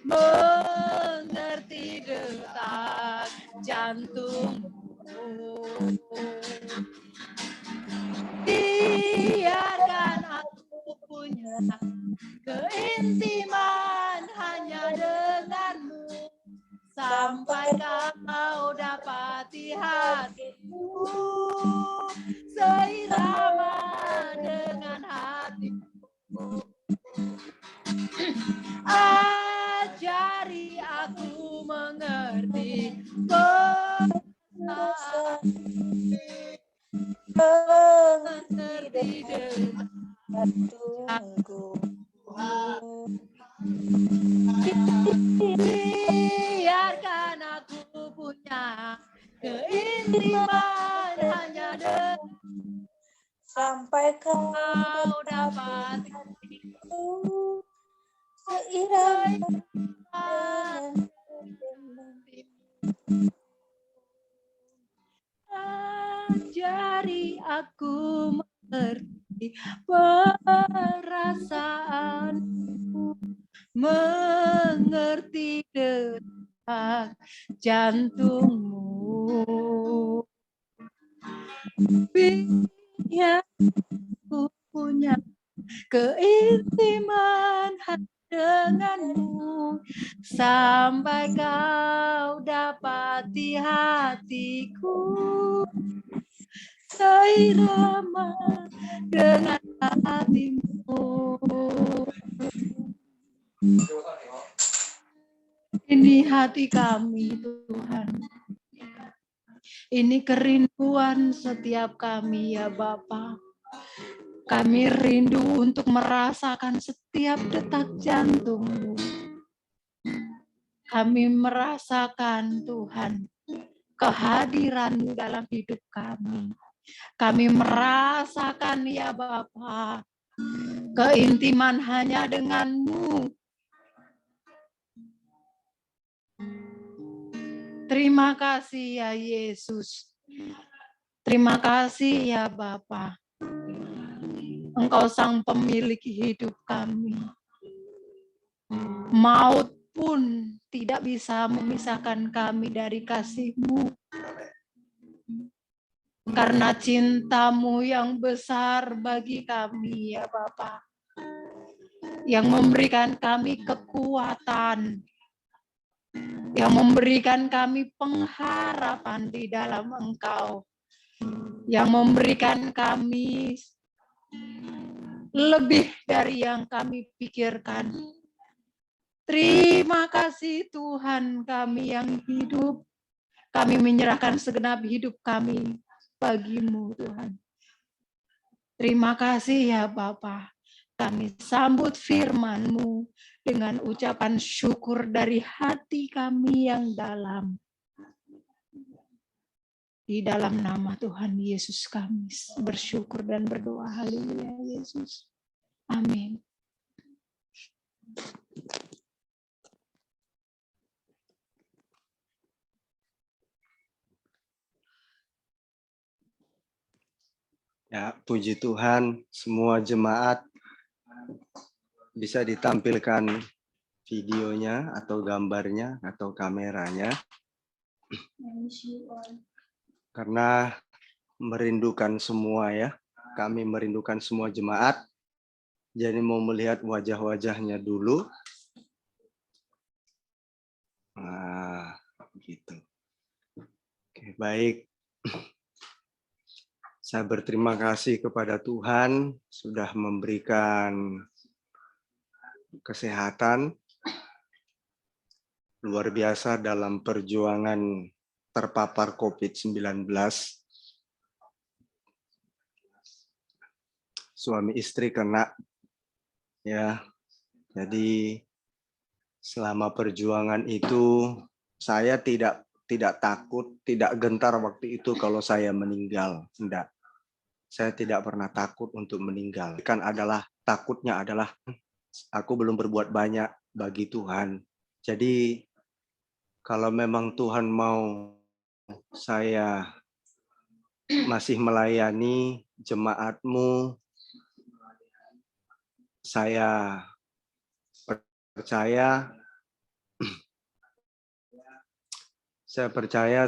mengerti detak jantung-Mu. Biarkan aku punya keintiman hanya dengan-Mu sampai Kau dapati hatiku seirama dengan hatiku. Ajari aku mengerti mengerti jantungku. Biarkan aku punya keintiman hanya dengan sampai Kau dapat seirama. Ajari aku mengerti perasaanmu, mengerti detak jantungmu. Biar aku punya keintiman dengan-Mu sampai Kau dapati hatiku seirama dengan hatimu. Ini hati kami, Tuhan. Ini kerinduan setiap kami, ya Bapa. Kami rindu untuk merasakan setiap detak jantung-Mu. Kami merasakan, Tuhan, kehadiran-Mu dalam hidup kami. Kami merasakan, ya Bapa, keintiman hanya dengan-Mu. Terima kasih ya Yesus. Terima kasih ya Bapa. Engkau sang pemilik hidup kami. Maut pun tidak bisa memisahkan kami dari kasih-Mu. Karena cinta-Mu yang besar bagi kami ya Bapa. Yang memberikan kami kekuatan. Yang memberikan kami pengharapan di dalam Engkau. Yang memberikan kami lebih dari yang kami pikirkan. Terima kasih Tuhan kami yang hidup. Kami menyerahkan segenap hidup kami bagi-Mu Tuhan. Terima kasih ya Bapa. Kami sambut firman-Mu dengan ucapan syukur dari hati kami yang dalam. Di dalam nama Tuhan Yesus kami bersyukur dan berdoa. Haleluya Yesus. Amin. Ya, puji Tuhan, semua jemaat bisa ditampilkan videonya atau gambarnya atau kameranya. Karena merindukan semua ya, kami merindukan semua jemaat. Jadi mau melihat wajah-wajahnya dulu. Nah, gitu. Oke, baik. Saya berterima kasih kepada Tuhan sudah memberikan kesehatan luar biasa dalam perjuangan terpapar COVID-19. Suami istri kena ya. Jadi selama perjuangan itu saya tidak takut, tidak gentar waktu itu kalau saya meninggal. Enggak. Saya tidak pernah takut untuk meninggal. Takutnya adalah aku belum berbuat banyak bagi Tuhan. Jadi kalau memang Tuhan mau saya masih melayani jemaat-Mu, saya percaya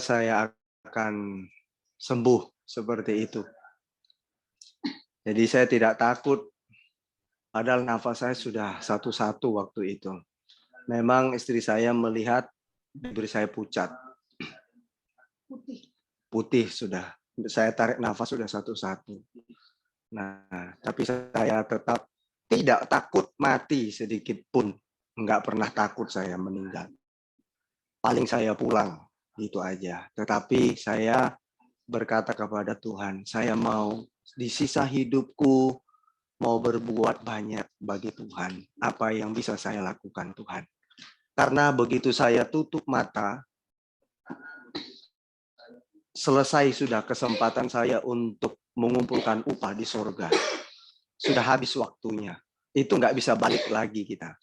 saya akan sembuh seperti itu. Jadi saya tidak takut, padahal nafas saya sudah satu-satu waktu itu. Memang istri saya melihat bibir saya pucat. Putih sudah. Saya tarik nafas sudah satu-satu. Nah, tapi saya tetap tidak takut mati sedikit pun. Enggak pernah takut saya meninggal. Paling saya pulang, itu aja. Tetapi saya berkata kepada Tuhan, saya mau di sisa hidupku mau berbuat banyak bagi Tuhan. Apa yang bisa saya lakukan Tuhan? Karena begitu saya tutup mata, selesai sudah kesempatan saya untuk mengumpulkan upah di surga. Sudah habis waktunya. Itu nggak bisa balik lagi kita.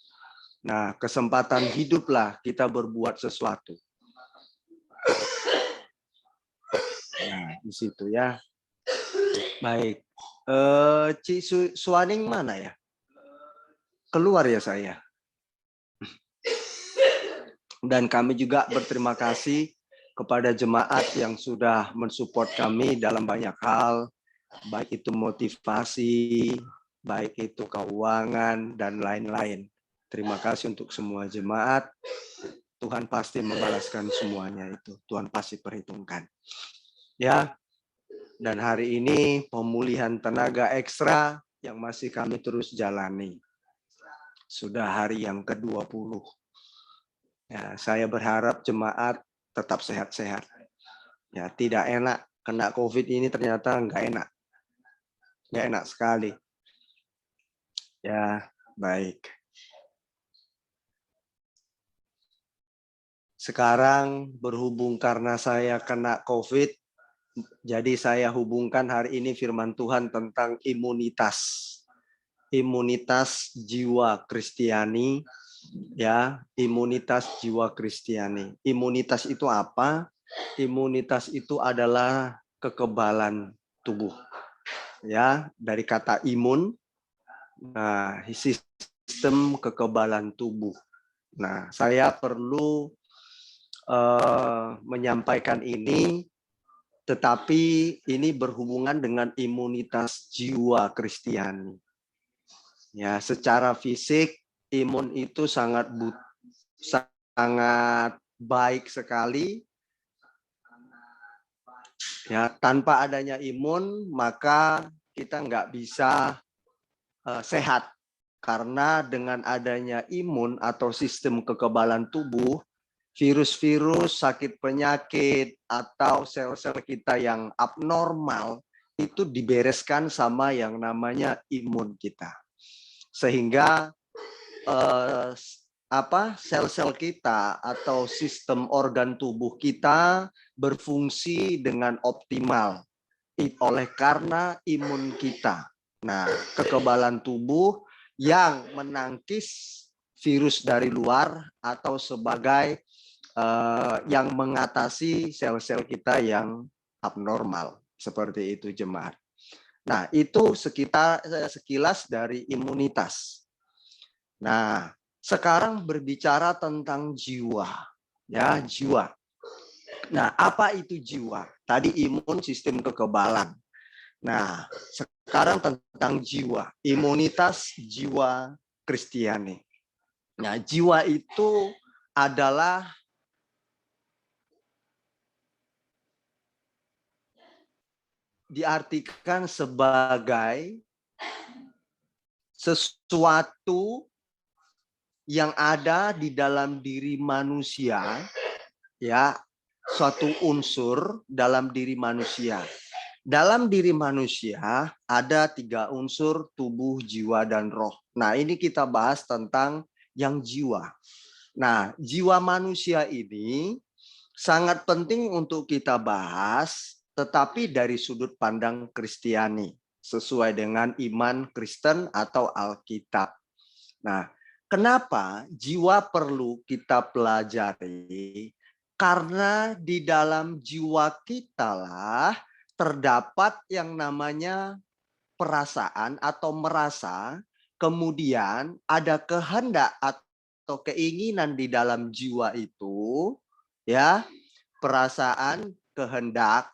Nah, kesempatan hiduplah kita berbuat sesuatu. Nah, di situ ya. Baik. Ci Suaning mana ya? Keluar ya saya. Dan kami juga berterima kasih kepada jemaat yang sudah mensupport kami dalam banyak hal, baik itu motivasi, baik itu keuangan, dan lain-lain. Terima kasih untuk semua jemaat. Tuhan pasti membalaskan semuanya itu. Tuhan pasti perhitungkan. Ya, Dan hari ini pemulihan tenaga ekstra yang masih kami terus jalani. Sudah hari yang ke-20. Ya, saya berharap jemaat tetap sehat-sehat. Ya, tidak enak kena COVID ini, ternyata nggak enak. Nggak enak sekali. Ya, baik. Sekarang berhubung karena saya kena COVID, jadi saya hubungkan hari ini firman Tuhan tentang imunitas. Imunitas jiwa Kristiani, ya, imunitas jiwa Kristiani. Imunitas itu apa? Imunitas itu adalah kekebalan tubuh. Ya, dari kata imun, nah, sistem kekebalan tubuh. Nah, saya perlu menyampaikan ini, tetapi ini berhubungan dengan imunitas jiwa Kristiani. Ya, secara fisik imun itu sangat baik sekali. Ya, tanpa adanya imun maka kita nggak bisa sehat, karena dengan adanya imun atau sistem kekebalan tubuh, virus-virus, sakit penyakit, atau sel-sel kita yang abnormal itu dibereskan sama yang namanya imun kita. Sehingga sel-sel kita atau sistem organ tubuh kita berfungsi dengan optimal oleh karena imun kita. Nah, kekebalan tubuh yang menangkis virus dari luar atau sebagai yang mengatasi sel-sel kita yang abnormal. Seperti itu, jemaat. Nah, itu sekilas dari imunitas. Nah, sekarang berbicara tentang jiwa. Ya, jiwa. Nah, apa itu jiwa? Tadi imun, sistem kekebalan. Nah, sekarang tentang jiwa. Imunitas jiwa Kristiani. Nah, jiwa itu adalah diartikan sebagai sesuatu yang ada di dalam diri manusia, ya, suatu unsur dalam diri manusia. Dalam diri manusia ada 3 unsur, tubuh, jiwa, dan roh. Nah, ini kita bahas tentang yang jiwa. Nah, jiwa manusia ini sangat penting untuk kita bahas, tetapi dari sudut pandang Kristiani, sesuai dengan iman Kristen atau Alkitab. Nah, kenapa jiwa perlu kita pelajari? Karena di dalam jiwa kita lah terdapat yang namanya perasaan atau merasa, kemudian ada kehendak atau keinginan di dalam jiwa itu, ya, perasaan, kehendak,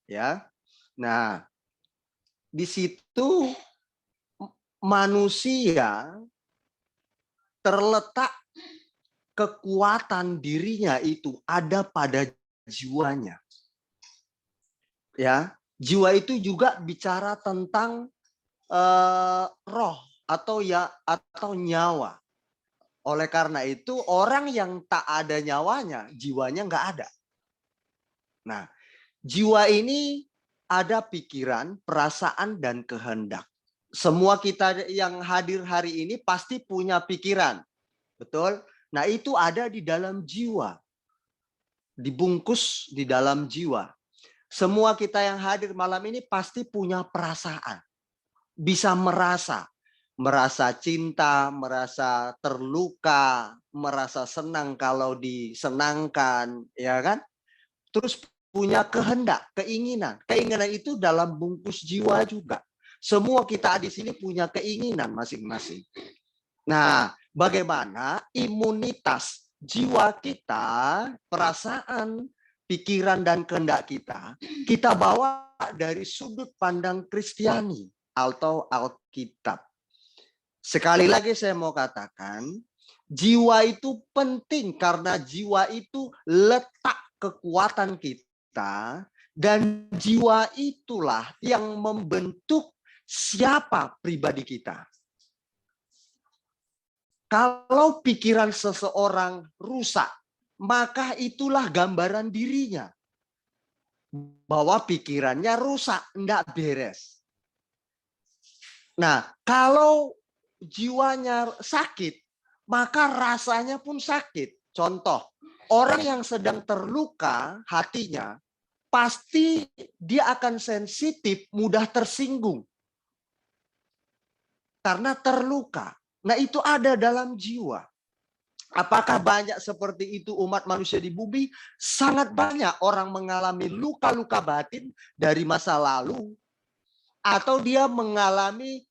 ya. Nah, di situ manusia terletak kekuatan dirinya itu ada pada jiwanya. Ya, jiwa itu juga bicara tentang roh atau nyawa. Oleh karena itu orang yang tak ada nyawanya, jiwanya nggak ada. Nah, jiwa ini ada pikiran, perasaan, dan kehendak. Semua kita yang hadir hari ini pasti punya pikiran. Betul? Nah, itu ada di dalam jiwa. Dibungkus di dalam jiwa. Semua kita yang hadir malam ini pasti punya perasaan. Bisa merasa cinta, merasa terluka, merasa senang kalau disenangkan, ya kan? Terus punya kehendak, keinginan. Keinginan itu dalam bungkus jiwa juga. Semua kita di sini punya keinginan masing-masing. Nah, bagaimana imunitas jiwa kita, perasaan, pikiran, dan kehendak kita bawa dari sudut pandang Kristiani atau Alkitab. Sekali lagi saya mau katakan, jiwa itu penting karena jiwa itu letak kekuatan kita Dan jiwa itulah yang membentuk siapa pribadi kita. Kalau pikiran seseorang rusak, maka itulah gambaran dirinya. Bahwa pikirannya rusak, enggak beres. Nah, kalau jiwanya sakit, maka rasanya pun sakit. Contoh, orang yang sedang terluka hatinya, pasti dia akan sensitif, mudah tersinggung. Karena terluka. Nah, itu ada dalam jiwa. Apakah banyak seperti itu umat manusia di bumi? Sangat banyak orang mengalami luka-luka batin dari masa lalu, atau dia mengalami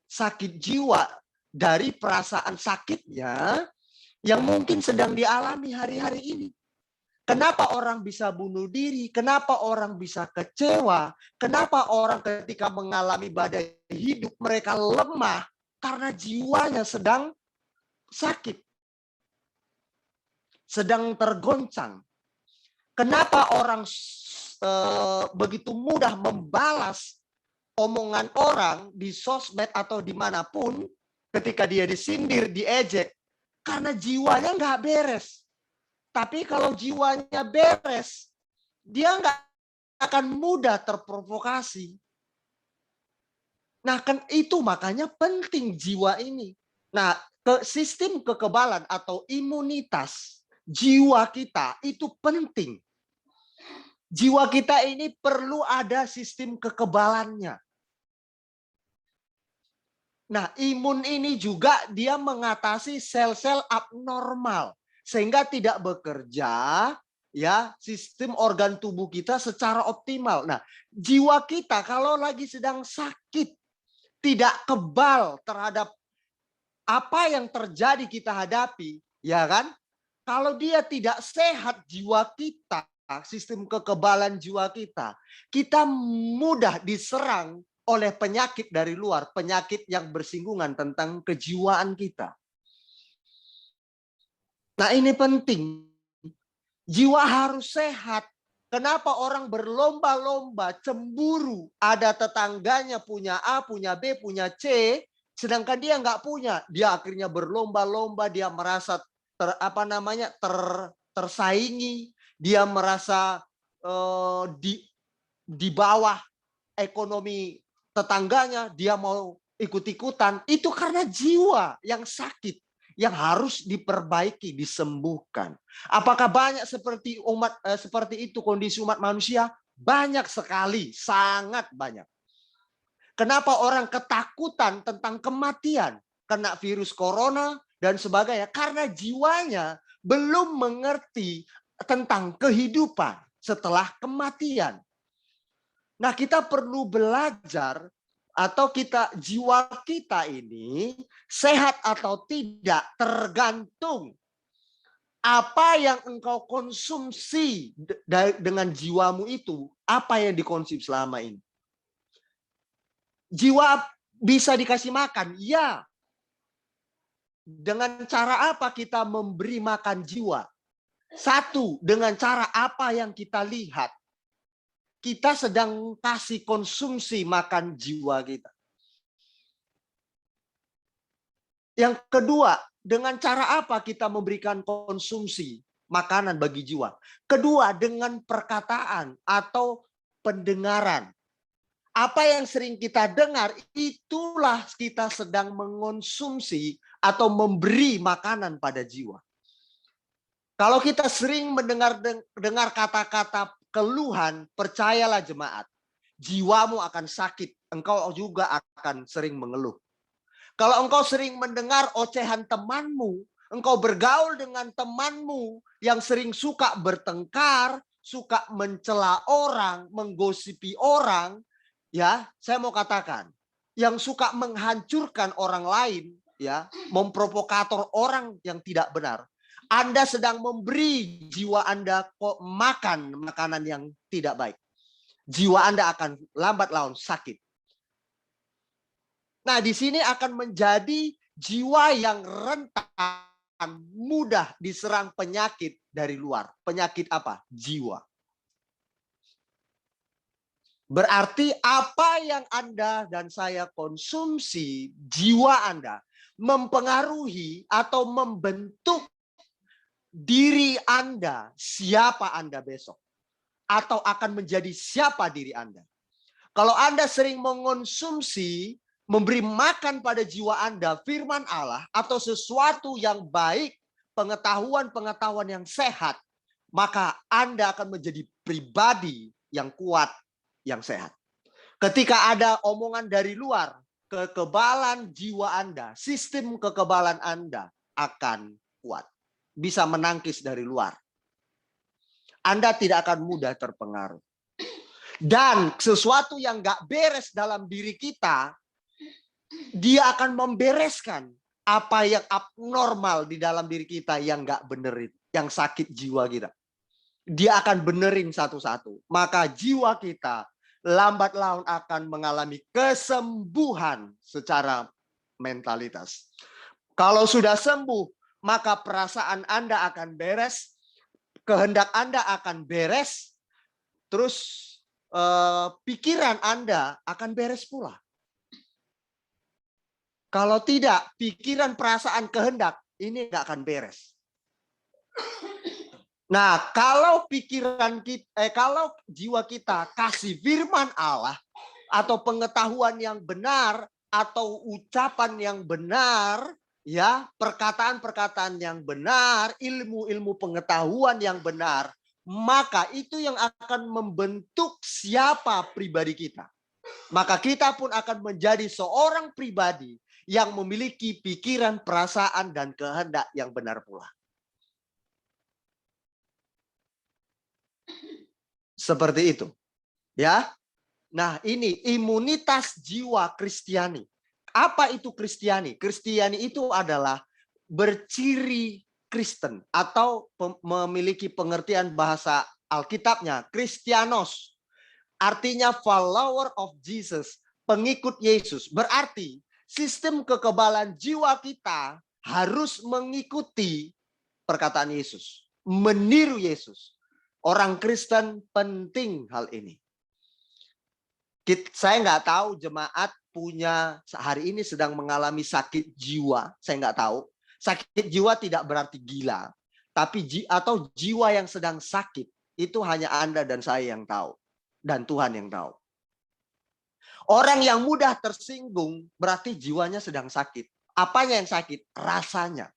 sakit jiwa dari perasaan sakitnya yang mungkin sedang dialami hari-hari ini. Kenapa orang bisa bunuh diri? Kenapa orang bisa kecewa? Kenapa orang ketika mengalami badai hidup mereka lemah? Karena jiwanya sedang sakit. Sedang tergoncang. Kenapa orang begitu mudah membalas omongan orang di sosmed atau dimanapun ketika dia disindir, diejek? Karena jiwanya nggak beres. Tapi kalau jiwanya beres, dia nggak akan mudah terprovokasi. Nah, kan itu makanya penting jiwa ini. Nah, sistem kekebalan atau imunitas jiwa kita itu penting. Jiwa kita ini perlu ada sistem kekebalannya. Nah, imun ini juga dia mengatasi sel-sel abnormal sehingga tidak bekerja ya sistem organ tubuh kita secara optimal. Nah, jiwa kita kalau lagi sedang sakit, tidak kebal terhadap apa yang terjadi kita hadapi, ya kan? Kalau dia tidak sehat jiwa kita, sistem kekebalan jiwa kita mudah diserang oleh penyakit dari luar, penyakit yang bersinggungan tentang kejiwaan kita. Nah, ini penting. Jiwa harus sehat. Kenapa orang berlomba-lomba cemburu? Ada tetangganya punya A, punya B, punya C, sedangkan dia nggak punya. Dia akhirnya berlomba-lomba, dia merasa tersaingi, dia merasa di bawah ekonomi tetangganya, dia mau ikut-ikutan. Itu karena jiwa yang sakit, yang harus diperbaiki, disembuhkan. Apakah banyak seperti itu kondisi umat manusia? Banyak sekali, sangat banyak. Kenapa orang ketakutan tentang kematian? Kena virus corona dan sebagainya. Karena jiwanya belum mengerti tentang kehidupan setelah kematian. Nah, kita perlu belajar atau jiwa kita ini sehat atau tidak tergantung apa yang engkau konsumsi dengan jiwamu itu, apa yang dikonsumsi selama ini. Jiwa bisa dikasih makan, ya. Dengan cara apa kita memberi makan jiwa? Satu, dengan cara apa yang kita lihat. Kita sedang kasih konsumsi makan jiwa kita. Yang kedua, dengan cara apa kita memberikan konsumsi makanan bagi jiwa? Kedua, dengan perkataan atau pendengaran. Apa yang sering kita dengar, itulah kita sedang mengonsumsi atau memberi makanan pada jiwa. Kalau kita sering mendengar kata-kata keluhan, percayalah jemaat, jiwamu akan sakit, engkau juga akan sering mengeluh. Kalau engkau sering mendengar ocehan temanmu, engkau bergaul dengan temanmu yang sering suka bertengkar, suka mencela orang, menggosipi orang, ya, saya mau katakan, yang suka menghancurkan orang lain, ya, memprovokator orang yang tidak benar. Anda sedang memberi jiwa Anda kok makan makanan yang tidak baik. Jiwa Anda akan lambat laun sakit. Nah, di sini akan menjadi jiwa yang rentan, mudah diserang penyakit dari luar. Penyakit apa? Jiwa. Berarti apa yang Anda dan saya konsumsi, jiwa Anda, mempengaruhi atau membentuk diri Anda, siapa Anda besok. Atau akan menjadi siapa diri Anda. Kalau Anda sering mengonsumsi, memberi makan pada jiwa Anda, firman Allah, atau sesuatu yang baik, pengetahuan-pengetahuan yang sehat, maka Anda akan menjadi pribadi yang kuat, yang sehat. Ketika ada omongan dari luar, kekebalan jiwa Anda, sistem kekebalan Anda akan kuat. Bisa menangkis dari luar. Anda tidak akan mudah terpengaruh. Dan sesuatu yang gak beres dalam diri kita, dia akan membereskan apa yang abnormal di dalam diri kita yang gak benerin, yang sakit jiwa kita. Dia akan benerin satu-satu. Maka jiwa kita lambat laun akan mengalami kesembuhan secara mentalitas. Kalau sudah sembuh, maka perasaan Anda akan beres, kehendak Anda akan beres, terus pikiran Anda akan beres pula. Kalau tidak, pikiran, perasaan, kehendak ini nggak akan beres. Nah, kalau pikiran kita, kalau jiwa kita kasih firman Allah atau pengetahuan yang benar atau ucapan yang benar, ya, perkataan-perkataan yang benar, ilmu-ilmu pengetahuan yang benar, maka itu yang akan membentuk siapa pribadi kita. Maka kita pun akan menjadi seorang pribadi yang memiliki pikiran, perasaan, dan kehendak yang benar pula. Seperti itu. Ya. Nah, ini imunitas jiwa Kristiani. Apa itu Kristiani? Kristiani itu adalah berciri Kristen atau memiliki pengertian bahasa Alkitabnya Kristianos. Artinya follower of Jesus, pengikut Yesus. Berarti sistem kekebalan jiwa kita harus mengikuti perkataan Yesus, meniru Yesus. Orang Kristen penting hal ini. Saya nggak tahu jemaat punya hari ini sedang mengalami sakit jiwa. Saya nggak tahu. Sakit jiwa tidak berarti gila, tapi atau jiwa yang sedang sakit itu hanya Anda dan saya yang tahu, dan Tuhan yang tahu. Orang yang mudah tersinggung berarti jiwanya sedang sakit. Apanya yang sakit? Rasanya.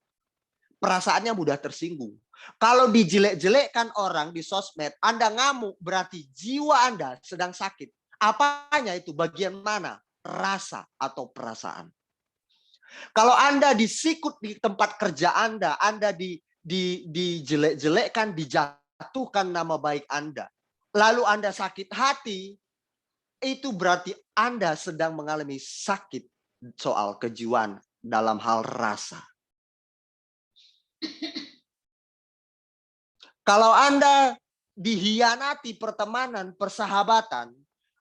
Perasaannya mudah tersinggung. Kalau dijelek-jelekkan orang di sosmed, Anda ngamuk, berarti jiwa Anda sedang sakit. Apanya itu? Bagian mana? Rasa atau perasaan. Kalau Anda disikut di tempat kerja Anda dijelek-jelekkan, dijatuhkan nama baik Anda, lalu Anda sakit hati, itu berarti Anda sedang mengalami sakit soal kejiwaan dalam hal rasa. Kalau Anda dihianati pertemanan, persahabatan,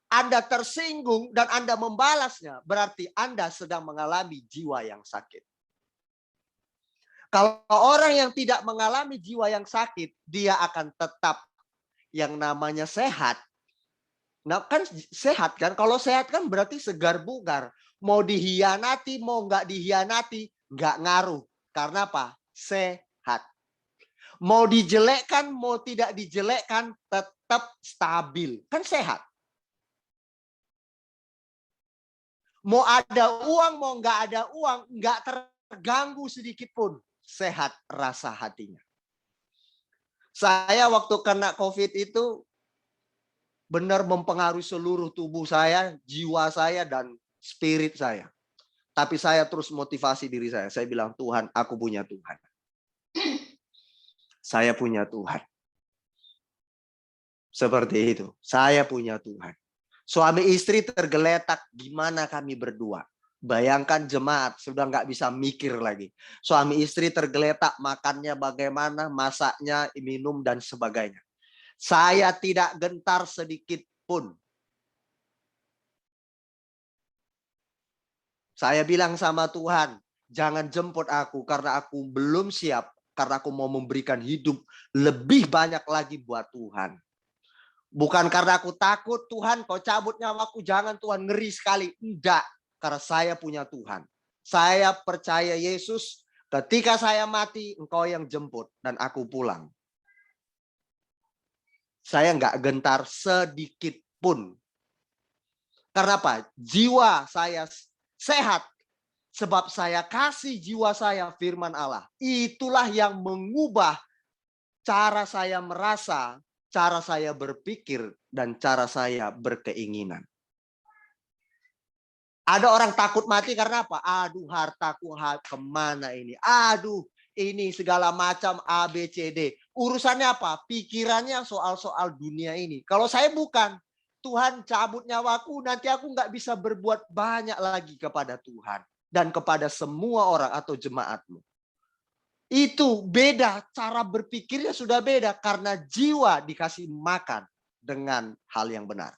Anda tersinggung dan Anda membalasnya, berarti Anda sedang mengalami jiwa yang sakit. Kalau orang yang tidak mengalami jiwa yang sakit, dia akan tetap yang namanya sehat. Nah, kan sehat kan? Kalau sehat kan berarti segar bugar. Mau dihianati, mau nggak dihianati, nggak ngaruh. Karena apa? Sehat. Mau dijelekkan, mau tidak dijelekkan, tetap stabil. Kan sehat. Mau ada uang, mau nggak ada uang, nggak terganggu sedikit pun. Sehat rasa hatinya. Saya waktu kena COVID itu benar mempengaruhi seluruh tubuh saya, jiwa saya, dan spirit saya. Tapi saya terus motivasi diri saya. Saya bilang, Tuhan, aku punya Tuhan. Saya punya Tuhan. Seperti itu. Saya punya Tuhan. Suami istri tergeletak, gimana kami berdua? Bayangkan jemaat, sudah nggak bisa mikir lagi. Suami istri tergeletak, makannya bagaimana, masaknya, minum, dan sebagainya. Saya tidak gentar sedikit pun. Saya bilang sama Tuhan, jangan jemput aku karena aku belum siap. Karena aku mau memberikan hidup lebih banyak lagi buat Tuhan. Bukan karena aku takut, Tuhan kau cabut nyawaku, jangan Tuhan, ngeri sekali. Enggak, karena saya punya Tuhan. Saya percaya Yesus, ketika saya mati, engkau yang jemput dan aku pulang. Saya enggak gentar sedikit pun. Karena apa? Jiwa saya sehat. Sebab saya kasih jiwa saya firman Allah. Itulah yang mengubah cara saya merasa, cara saya berpikir, dan cara saya berkeinginan. Ada orang takut mati karena apa? Aduh, hartaku kemana ini? Aduh, ini segala macam A, B, C, D. Urusannya apa? Pikirannya soal-soal dunia ini. Kalau saya bukan. Tuhan cabut nyawaku, nanti aku nggak bisa berbuat banyak lagi kepada Tuhan. Dan kepada semua orang atau jemaatmu. Itu beda, cara berpikirnya sudah beda. Karena jiwa dikasih makan dengan hal yang benar.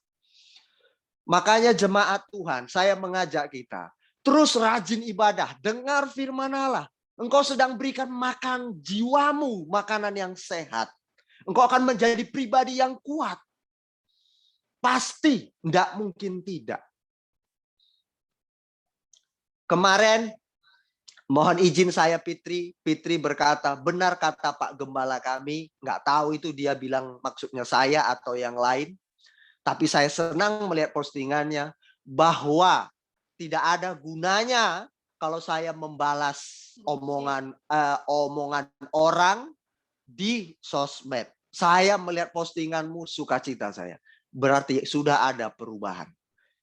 Makanya jemaat Tuhan, saya mengajak kita. Terus rajin ibadah, dengar firman Allah. Engkau sedang berikan makan jiwamu, makanan yang sehat. Engkau akan menjadi pribadi yang kuat. Pasti, enggak mungkin tidak. Kemarin, mohon izin saya Fitri berkata, benar kata Pak Gembala kami, enggak tahu itu dia bilang maksudnya saya atau yang lain. Tapi saya senang melihat postingannya bahwa tidak ada gunanya kalau saya membalas omongan orang di sosmed. Saya melihat postinganmu, sukacita saya. Berarti sudah ada perubahan.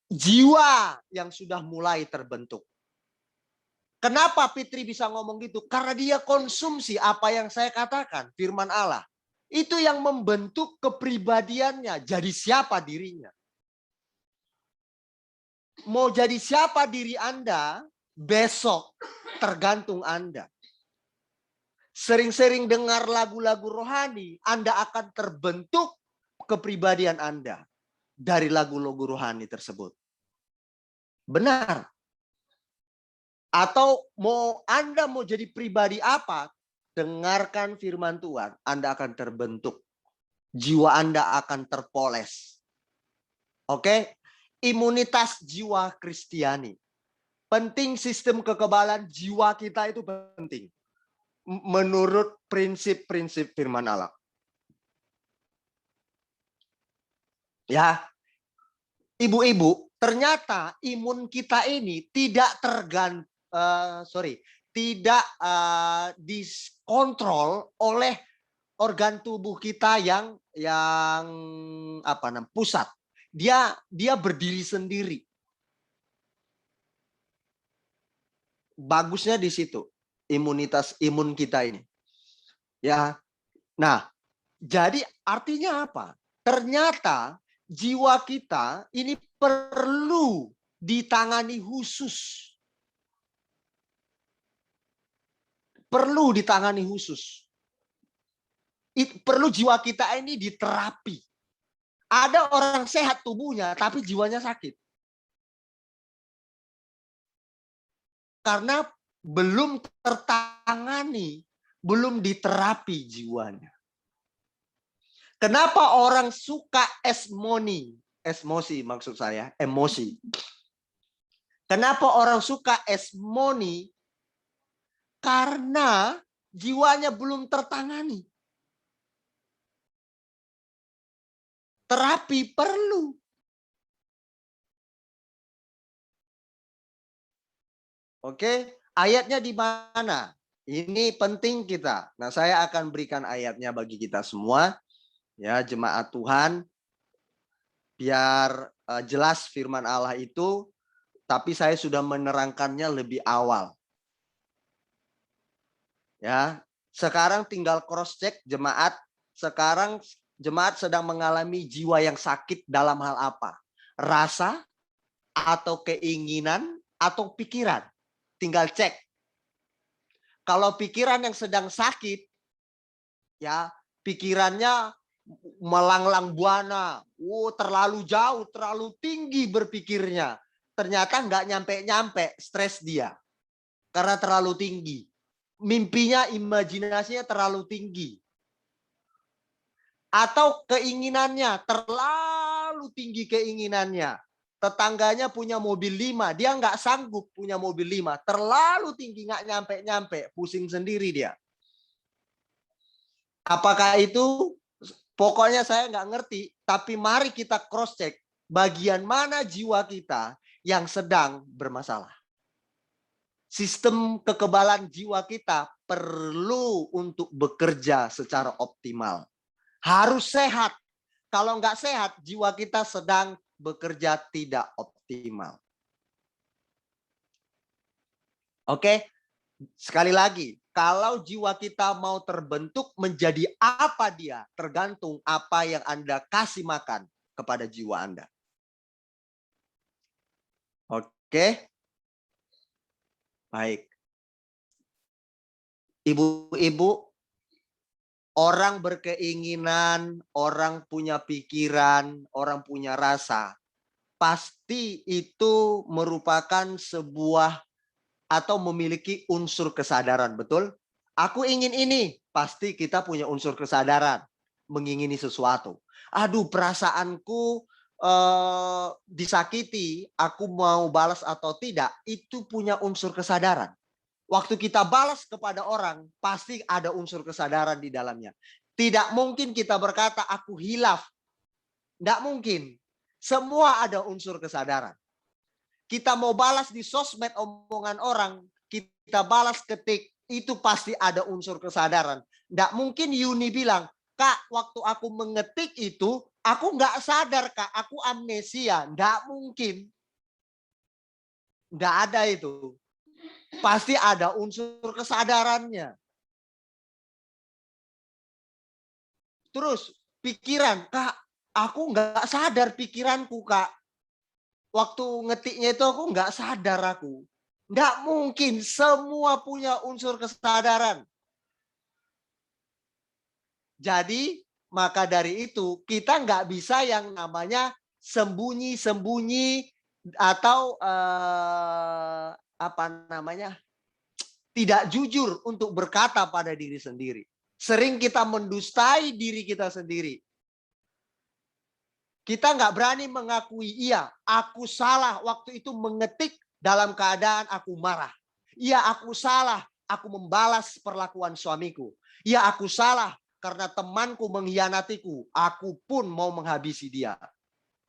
Jiwa yang sudah mulai terbentuk. Kenapa Fitri bisa ngomong gitu? Karena dia konsumsi apa yang saya katakan, firman Allah. Itu yang membentuk kepribadiannya. Jadi siapa dirinya? Mau jadi siapa diri Anda, besok tergantung Anda. Sering-sering dengar lagu-lagu rohani, Anda akan terbentuk kepribadian Anda dari lagu-lagu rohani tersebut. Benar. Atau Anda mau jadi pribadi apa? Dengarkan firman Tuhan, Anda akan terbentuk. Jiwa Anda akan terpoles. Oke? Imunitas jiwa Kristiani. Penting sistem kekebalan jiwa kita itu penting. Menurut prinsip-prinsip firman Allah. Ya, ibu-ibu, ternyata imun kita ini tidak tidak dikontrol oleh organ tubuh kita yang pusat. Dia berdiri sendiri. Bagusnya di situ imun kita ini. Ya. Nah, jadi artinya apa? Ternyata jiwa kita ini perlu ditangani khusus. Perlu ditangani khusus. Perlu jiwa kita ini diterapi. Ada orang sehat tubuhnya, tapi jiwanya sakit. Karena belum tertangani, belum diterapi jiwanya. Kenapa orang suka emosi maksud saya, emosi. Kenapa orang suka esmoni? Karena jiwanya belum tertangani. Terapi perlu. Oke, ayatnya di mana? Ini penting kita. Nah, saya akan berikan ayatnya bagi kita semua. Ya, jemaat Tuhan, biar jelas firman Allah itu, tapi saya sudah menerangkannya lebih awal. Ya, sekarang tinggal cross check jemaat. Sekarang jemaat sedang mengalami jiwa yang sakit dalam hal apa? Rasa atau keinginan atau pikiran? Tinggal cek. Kalau pikiran yang sedang sakit, ya pikirannya melanglang buana, terlalu jauh, terlalu tinggi berpikirnya. Ternyata nggak nyampe-nyampe, stres dia. Karena terlalu tinggi. Mimpinya, imajinasinya terlalu tinggi. Atau keinginannya, terlalu tinggi keinginannya. Tetangganya punya mobil 5, dia nggak sanggup punya mobil 5. Terlalu tinggi, nggak nyampe-nyampe, pusing sendiri dia. Apakah itu? Pokoknya saya nggak ngerti, tapi mari kita cross check bagian mana jiwa kita yang sedang bermasalah. Sistem kekebalan jiwa kita perlu untuk bekerja secara optimal. Harus sehat. Kalau nggak sehat, jiwa kita sedang bekerja tidak optimal. Oke, sekali lagi, kalau jiwa kita mau terbentuk menjadi apa dia, tergantung apa yang Anda kasih makan kepada jiwa Anda. Oke, baik. Ibu-ibu, orang berkeinginan, orang punya pikiran, orang punya rasa, pasti itu merupakan sebuah atau memiliki unsur kesadaran, betul? Aku ingin ini, pasti kita punya unsur kesadaran, mengingini sesuatu. Aduh, perasaanku disakiti, aku mau balas atau tidak, itu punya unsur kesadaran. Waktu kita balas kepada orang, pasti ada unsur kesadaran di dalamnya. Tidak mungkin kita berkata, aku hilaf. Tidak mungkin. Semua ada unsur kesadaran. Kita mau balas di sosmed omongan orang, kita balas ketik, itu pasti ada unsur kesadaran. Tidak mungkin Yuni bilang, Kak, waktu aku mengetik itu, aku nggak sadar, Kak, aku amnesia. Tidak mungkin. Tidak ada itu. Pasti ada unsur kesadarannya. Terus pikiran, Kak, aku nggak sadar pikiranku, Kak. Waktu ngetiknya itu aku nggak sadar aku. Nggak mungkin, semua punya unsur kesadaran. Jadi, maka dari itu kita nggak bisa yang namanya sembunyi-sembunyi atau tidak jujur untuk berkata pada diri sendiri. Sering kita mendustai diri kita sendiri. Kita nggak berani mengakui, iya, aku salah waktu itu mengetik dalam keadaan aku marah. Iya, aku salah, aku membalas perlakuan suamiku. Iya, aku salah karena temanku mengkhianatiku. Aku pun mau menghabisi dia,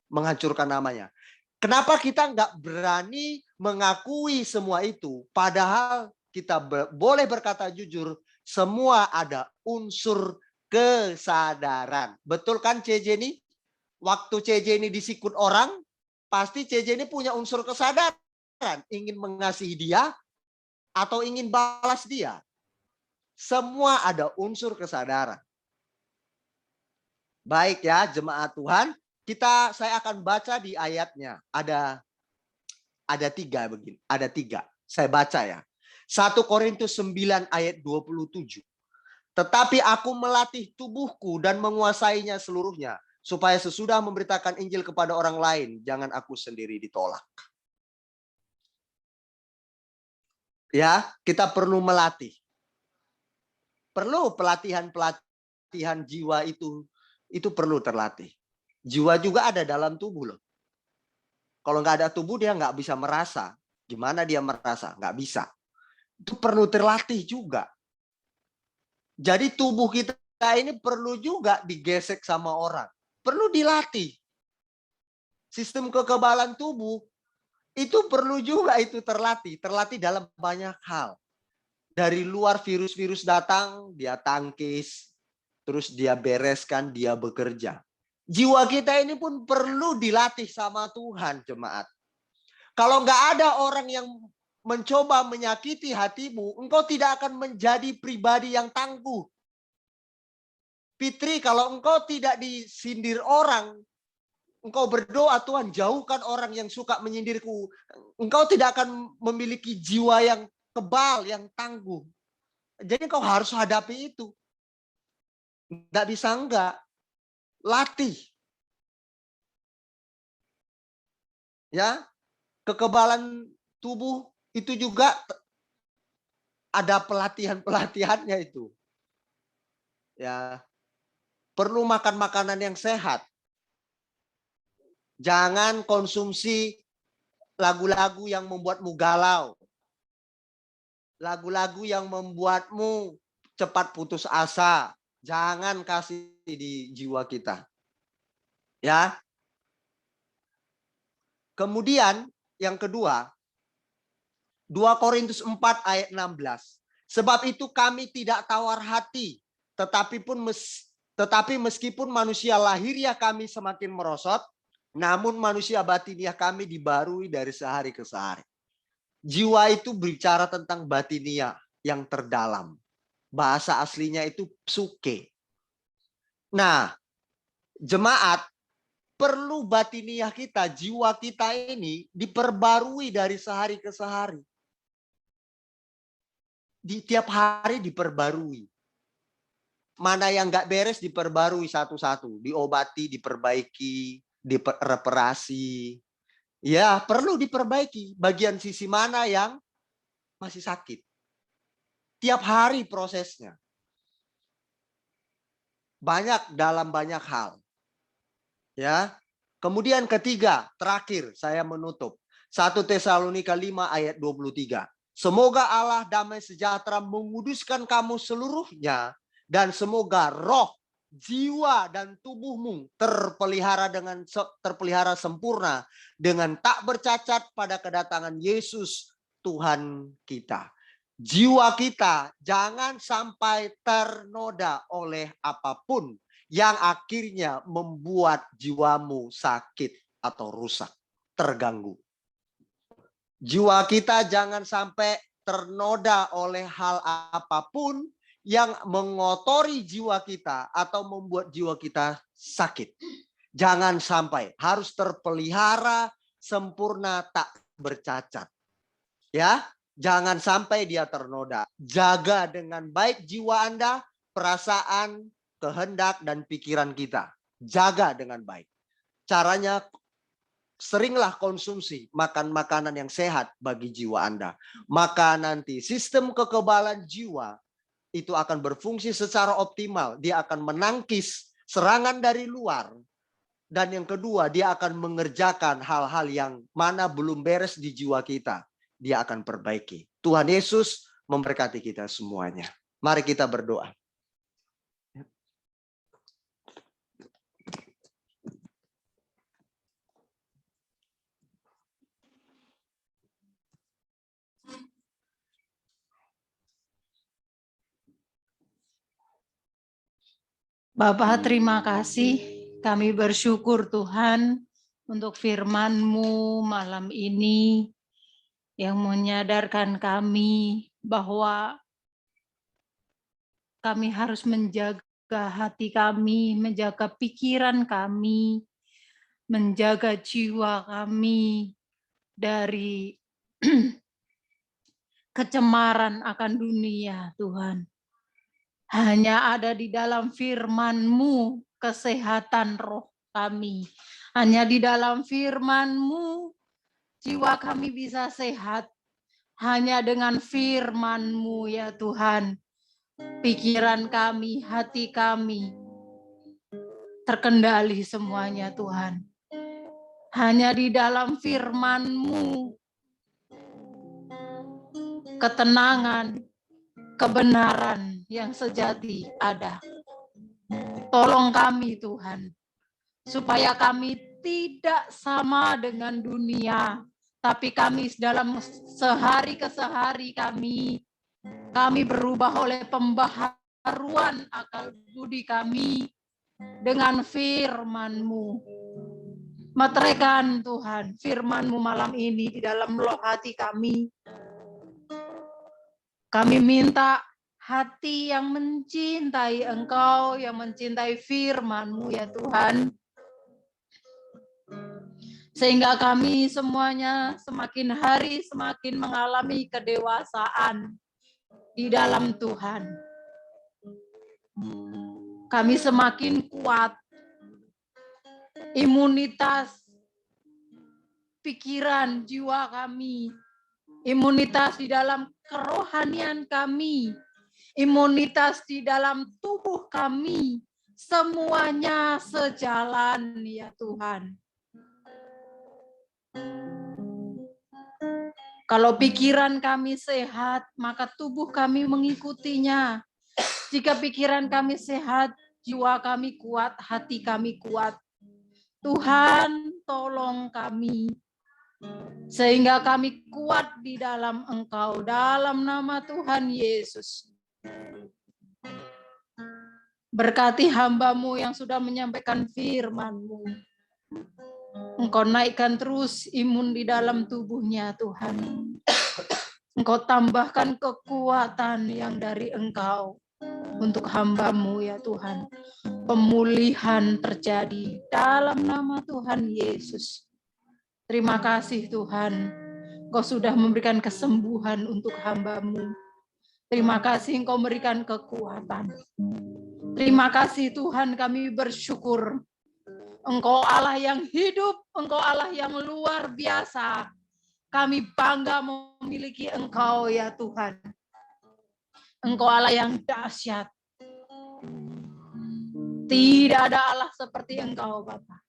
menghancurkan namanya. Kenapa kita nggak berani mengakui semua itu? Padahal kita boleh berkata jujur, semua ada unsur kesadaran. Betul kan CJ ini? Waktu CJ ini disikut orang, pasti CJ ini punya unsur kesadaran. Ingin mengasihi dia atau ingin balas dia. Semua ada unsur kesadaran. Baik ya, jemaat Tuhan. Saya akan baca di ayatnya. Ada 3 begini. Ada 3. Saya baca ya. 1 Korintus 9 ayat 27. Tetapi aku melatih tubuhku dan menguasainya seluruhnya, supaya sesudah memberitakan Injil kepada orang lain, jangan aku sendiri ditolak. Ya, kita perlu melatih. Perlu pelatihan jiwa itu perlu terlatih. Jiwa juga ada dalam tubuh loh. Kalau nggak ada tubuh dia nggak bisa merasa. Gimana dia merasa? Nggak bisa. Itu perlu terlatih juga. Jadi tubuh kita ini perlu juga digesek sama orang. Perlu dilatih. Sistem kekebalan tubuh itu perlu juga itu terlatih. Terlatih dalam banyak hal. Dari luar virus-virus datang, dia tangkis. Terus dia bereskan, dia bekerja. Jiwa kita ini pun perlu dilatih sama Tuhan, jemaat. Kalau nggak ada orang yang mencoba menyakiti hatimu, engkau tidak akan menjadi pribadi yang tangguh. Fitri, kalau engkau tidak disindir orang, engkau berdoa, Tuhan jauhkan orang yang suka menyindirku. Engkau tidak akan memiliki jiwa yang kebal, yang tangguh. Jadi engkau harus hadapi itu. Nggak bisa enggak. Latih. Ya, kekebalan tubuh itu juga ada pelatihan-pelatihannya itu. Ya. perlu makan makanan yang sehat. Jangan konsumsi lagu-lagu yang membuatmu galau. Lagu-lagu yang membuatmu cepat putus asa. Jangan kasih di jiwa kita. Ya. Kemudian yang kedua, 2 Korintus 4 ayat 16. Sebab itu kami tidak tawar hati, tetapi meskipun manusia lahiriah kami semakin merosot, namun manusia batiniah kami dibarui dari sehari ke sehari. Jiwa itu berbicara tentang batiniah yang terdalam. Bahasa aslinya itu psuke. Nah, jemaat, perlu batiniah kita, jiwa kita ini diperbarui dari sehari ke sehari. Di tiap hari diperbarui. Mana yang nggak beres diperbarui satu-satu, diobati, diperbaiki, direparasi. Ya, perlu diperbaiki. Bagian sisi mana yang masih sakit. Tiap hari prosesnya. Banyak dalam banyak hal. Ya. Kemudian ketiga, terakhir saya menutup. 1 Tesalonika 5 ayat 23. Semoga Allah damai sejahtera menguduskan kamu seluruhnya, dan semoga roh, jiwa dan tubuhmu terpelihara sempurna dengan tak bercacat pada kedatangan Yesus Tuhan kita. Jiwa kita jangan sampai ternoda oleh apapun yang akhirnya membuat jiwamu sakit atau rusak, terganggu. Jiwa kita jangan sampai ternoda oleh hal apapun yang mengotori jiwa kita atau membuat jiwa kita sakit. Jangan sampai, harus terpelihara sempurna tak bercacat. Ya, jangan sampai dia ternoda. Jaga dengan baik jiwa Anda, perasaan, kehendak dan pikiran kita. Jaga dengan baik. Caranya, seringlah konsumsi makan makanan yang sehat bagi jiwa Anda. Maka nanti sistem kekebalan jiwa itu akan berfungsi secara optimal. Dia akan menangkis serangan dari luar. Dan yang kedua, dia akan mengerjakan hal-hal yang mana belum beres di jiwa kita. Dia akan perbaiki. Tuhan Yesus memberkati kita semuanya. Mari kita berdoa. Bapa, terima kasih. Kami bersyukur Tuhan untuk firman-Mu malam ini yang menyadarkan kami bahwa kami harus menjaga hati kami, menjaga pikiran kami, menjaga jiwa kami dari kecemaran akan dunia, Tuhan. Hanya ada di dalam firman-Mu kesehatan roh kami. Hanya di dalam firman-Mu jiwa kami bisa sehat. Hanya dengan firman-Mu ya Tuhan. Pikiran kami, hati kami terkendali semuanya Tuhan. Hanya di dalam firman-Mu ketenangan, kebenaran yang sejati ada. Tolong kami Tuhan, supaya kami tidak sama dengan dunia, tapi kami dalam sehari ke sehari kami berubah oleh pembaharuan akal budi kami dengan firman-Mu. Meteraikan Tuhan firman-Mu malam ini di dalam loh hati kami. Kami minta hati yang mencintai Engkau, yang mencintai firman-Mu ya Tuhan. Sehingga kami semuanya semakin hari semakin mengalami kedewasaan di dalam Tuhan. Kami semakin kuat. Imunitas pikiran jiwa kami, imunitas di dalam kerohanian kami, imunitas di dalam tubuh kami semuanya sejalan ya Tuhan. Kalau pikiran kami sehat, maka tubuh kami mengikutinya. Jika pikiran kami sehat, jiwa kami kuat, hati kami kuat. Tuhan, tolong kami, sehingga kami kuat di dalam Engkau, dalam nama Tuhan Yesus. Berkati hamba-Mu yang sudah menyampaikan firman-Mu. Engkau naikkan terus imun di dalam tubuhnya, Tuhan. Engkau tambahkan kekuatan yang dari Engkau untuk hamba-Mu ya Tuhan. Pemulihan terjadi dalam nama Tuhan Yesus. Terima kasih Tuhan. Engkau sudah memberikan kesembuhan untuk hamba-Mu. Terima kasih Engkau memberikan kekuatan. Terima kasih Tuhan, kami bersyukur. Engkau Allah yang hidup, Engkau Allah yang luar biasa. Kami bangga memiliki Engkau ya Tuhan. Engkau Allah yang dahsyat. Tidak ada Allah seperti Engkau Bapa.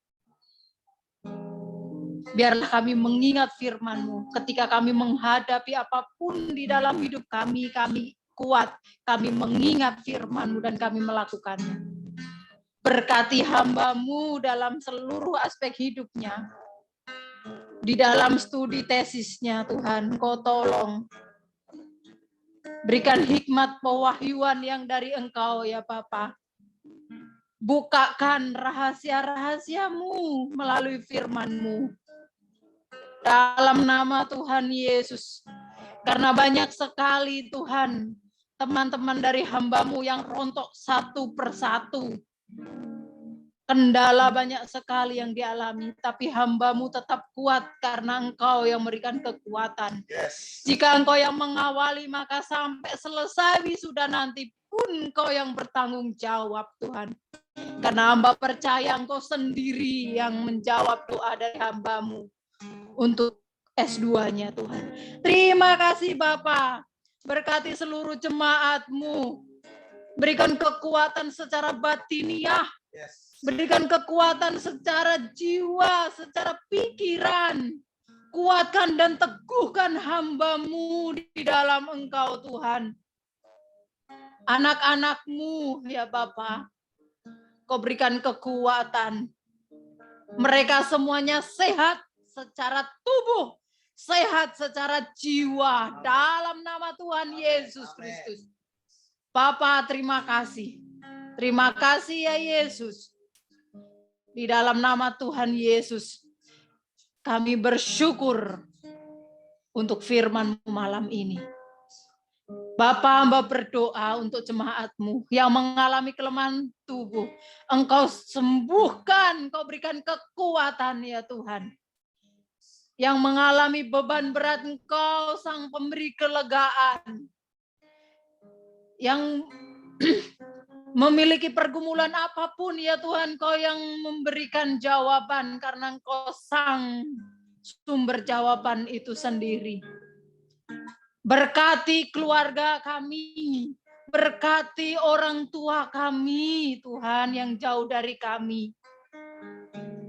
Biarlah kami mengingat firman-Mu ketika kami menghadapi apapun di dalam hidup kami kuat, kami mengingat firman-Mu dan kami melakukannya. Berkati hamba-Mu dalam seluruh aspek hidupnya. Di dalam studi tesisnya Tuhan, Engkau tolong. Berikan hikmat pewahyuan yang dari Engkau ya Bapa. Bukakan rahasia-rahasia-Mu melalui firman-Mu. Dalam nama Tuhan Yesus. Karena banyak sekali Tuhan, teman-teman dari hamba-Mu yang rontok satu persatu. Kendala banyak sekali yang dialami, tapi hamba-Mu tetap kuat karena Engkau yang memberikan kekuatan. Jika Engkau yang mengawali, maka sampai selesai wisuda nanti pun Engkau yang bertanggung jawab Tuhan. Karena hamba percaya Engkau sendiri yang menjawab doa dari hamba-Mu untuk S2-nya Tuhan. Terima kasih Bapa. Berkati seluruh jemaat-Mu. Berikan kekuatan secara batiniah. Berikan kekuatan secara jiwa, secara pikiran. Kuatkan dan teguhkan hamba-Mu di dalam Engkau Tuhan. Anak-anak-Mu ya Bapa. Kau berikan kekuatan. Mereka semuanya sehat secara tubuh. Sehat secara jiwa. Dalam nama Tuhan Yesus Kristus. Bapa terima kasih. Terima kasih ya Yesus. Di dalam nama Tuhan Yesus, kami bersyukur untuk firman-Mu malam ini. Bapa, hamba berdoa untuk jemaat-Mu yang mengalami kelemahan tubuh. Engkau sembuhkan, Engkau berikan kekuatan ya Tuhan. Yang mengalami beban berat, Engkau sang pemberi kelegaan. Yang memiliki pergumulan apapun ya Tuhan, Kau yang memberikan jawaban karena Engkau sang sumber jawaban itu sendiri. Berkati keluarga kami, berkati orang tua kami Tuhan yang jauh dari kami.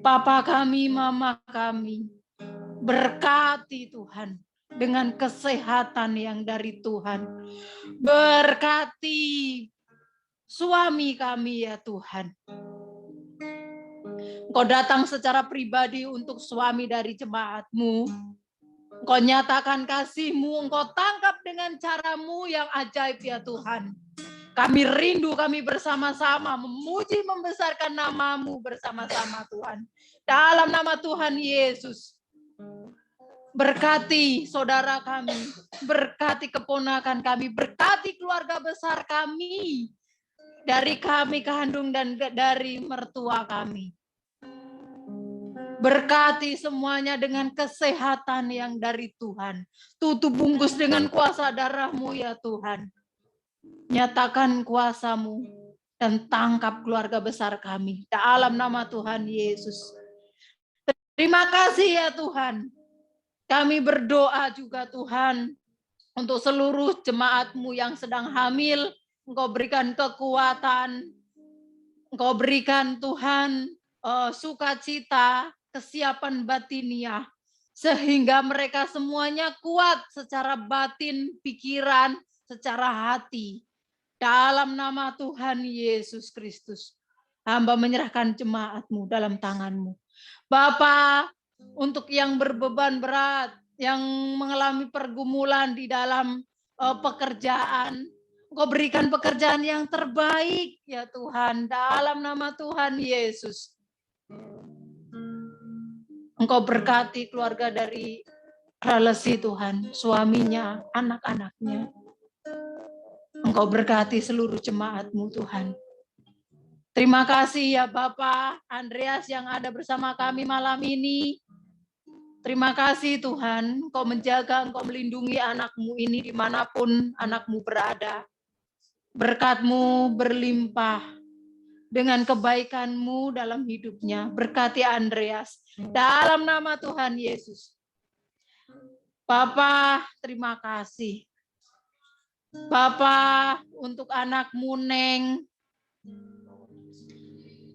Papa kami, mama kami, berkati Tuhan dengan kesehatan yang dari Tuhan. Berkati suami kami ya Tuhan. Engkau datang secara pribadi untuk suami dari jemaat-Mu. Engkau nyatakan kasih-Mu, Engkau tangkap dengan cara-Mu yang ajaib ya Tuhan. Kami rindu, kami bersama-sama memuji, membesarkan nama-Mu bersama-sama Tuhan. Dalam nama Tuhan Yesus. Berkati saudara kami, berkati keponakan kami, berkati keluarga besar kami. Dari kami kandung dan dari mertua kami. Berkati semuanya dengan kesehatan yang dari Tuhan. Tutup bungkus dengan kuasa darah-Mu ya Tuhan. Nyatakan kuasa-Mu dan tangkap keluarga besar kami. Dalam nama Tuhan Yesus. Terima kasih ya Tuhan. Kami berdoa juga Tuhan. Untuk seluruh jemaat-Mu yang sedang hamil. Engkau berikan kekuatan. Engkau berikan Tuhan sukacita, kesiapan batiniah, sehingga mereka semuanya kuat secara batin, pikiran, secara hati. Dalam nama Tuhan Yesus Kristus, hamba menyerahkan jemaat-Mu dalam tangan-Mu. Bapa, untuk yang berbeban berat, yang mengalami pergumulan di dalam pekerjaan, Engkau berikan pekerjaan yang terbaik, ya Tuhan, dalam nama Tuhan Yesus. Engkau berkati keluarga dari Ralesi Tuhan, suaminya, anak-anaknya. Engkau berkati seluruh jemaat-Mu Tuhan. Terima kasih ya Bapak Andreas yang ada bersama kami malam ini. Terima kasih Tuhan, Engkau menjaga, Engkau melindungi anak-Mu ini dimanapun anak-Mu berada. Berkat-Mu berlimpah dengan kebaikan-Mu dalam hidupnya. Berkati Andreas dalam nama Tuhan Yesus. Bapa, terima kasih. Bapa, untuk anak-Mu Neng,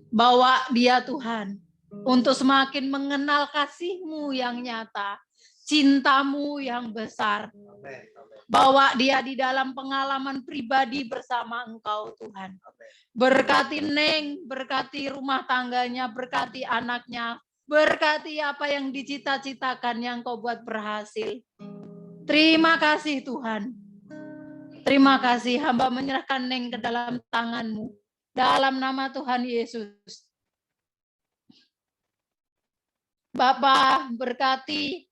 bawa dia Tuhan untuk semakin mengenal kasih-Mu yang nyata, cinta-Mu yang besar. Bawa dia di dalam pengalaman pribadi bersama Engkau Tuhan. Berkati Neng, berkati rumah tangganya, berkati anaknya, berkati apa yang dicita-citakan yang Kau buat berhasil. Terima kasih Tuhan. Terima kasih, hamba menyerahkan Neng ke dalam tangan-Mu. Dalam nama Tuhan Yesus. Bapa, berkati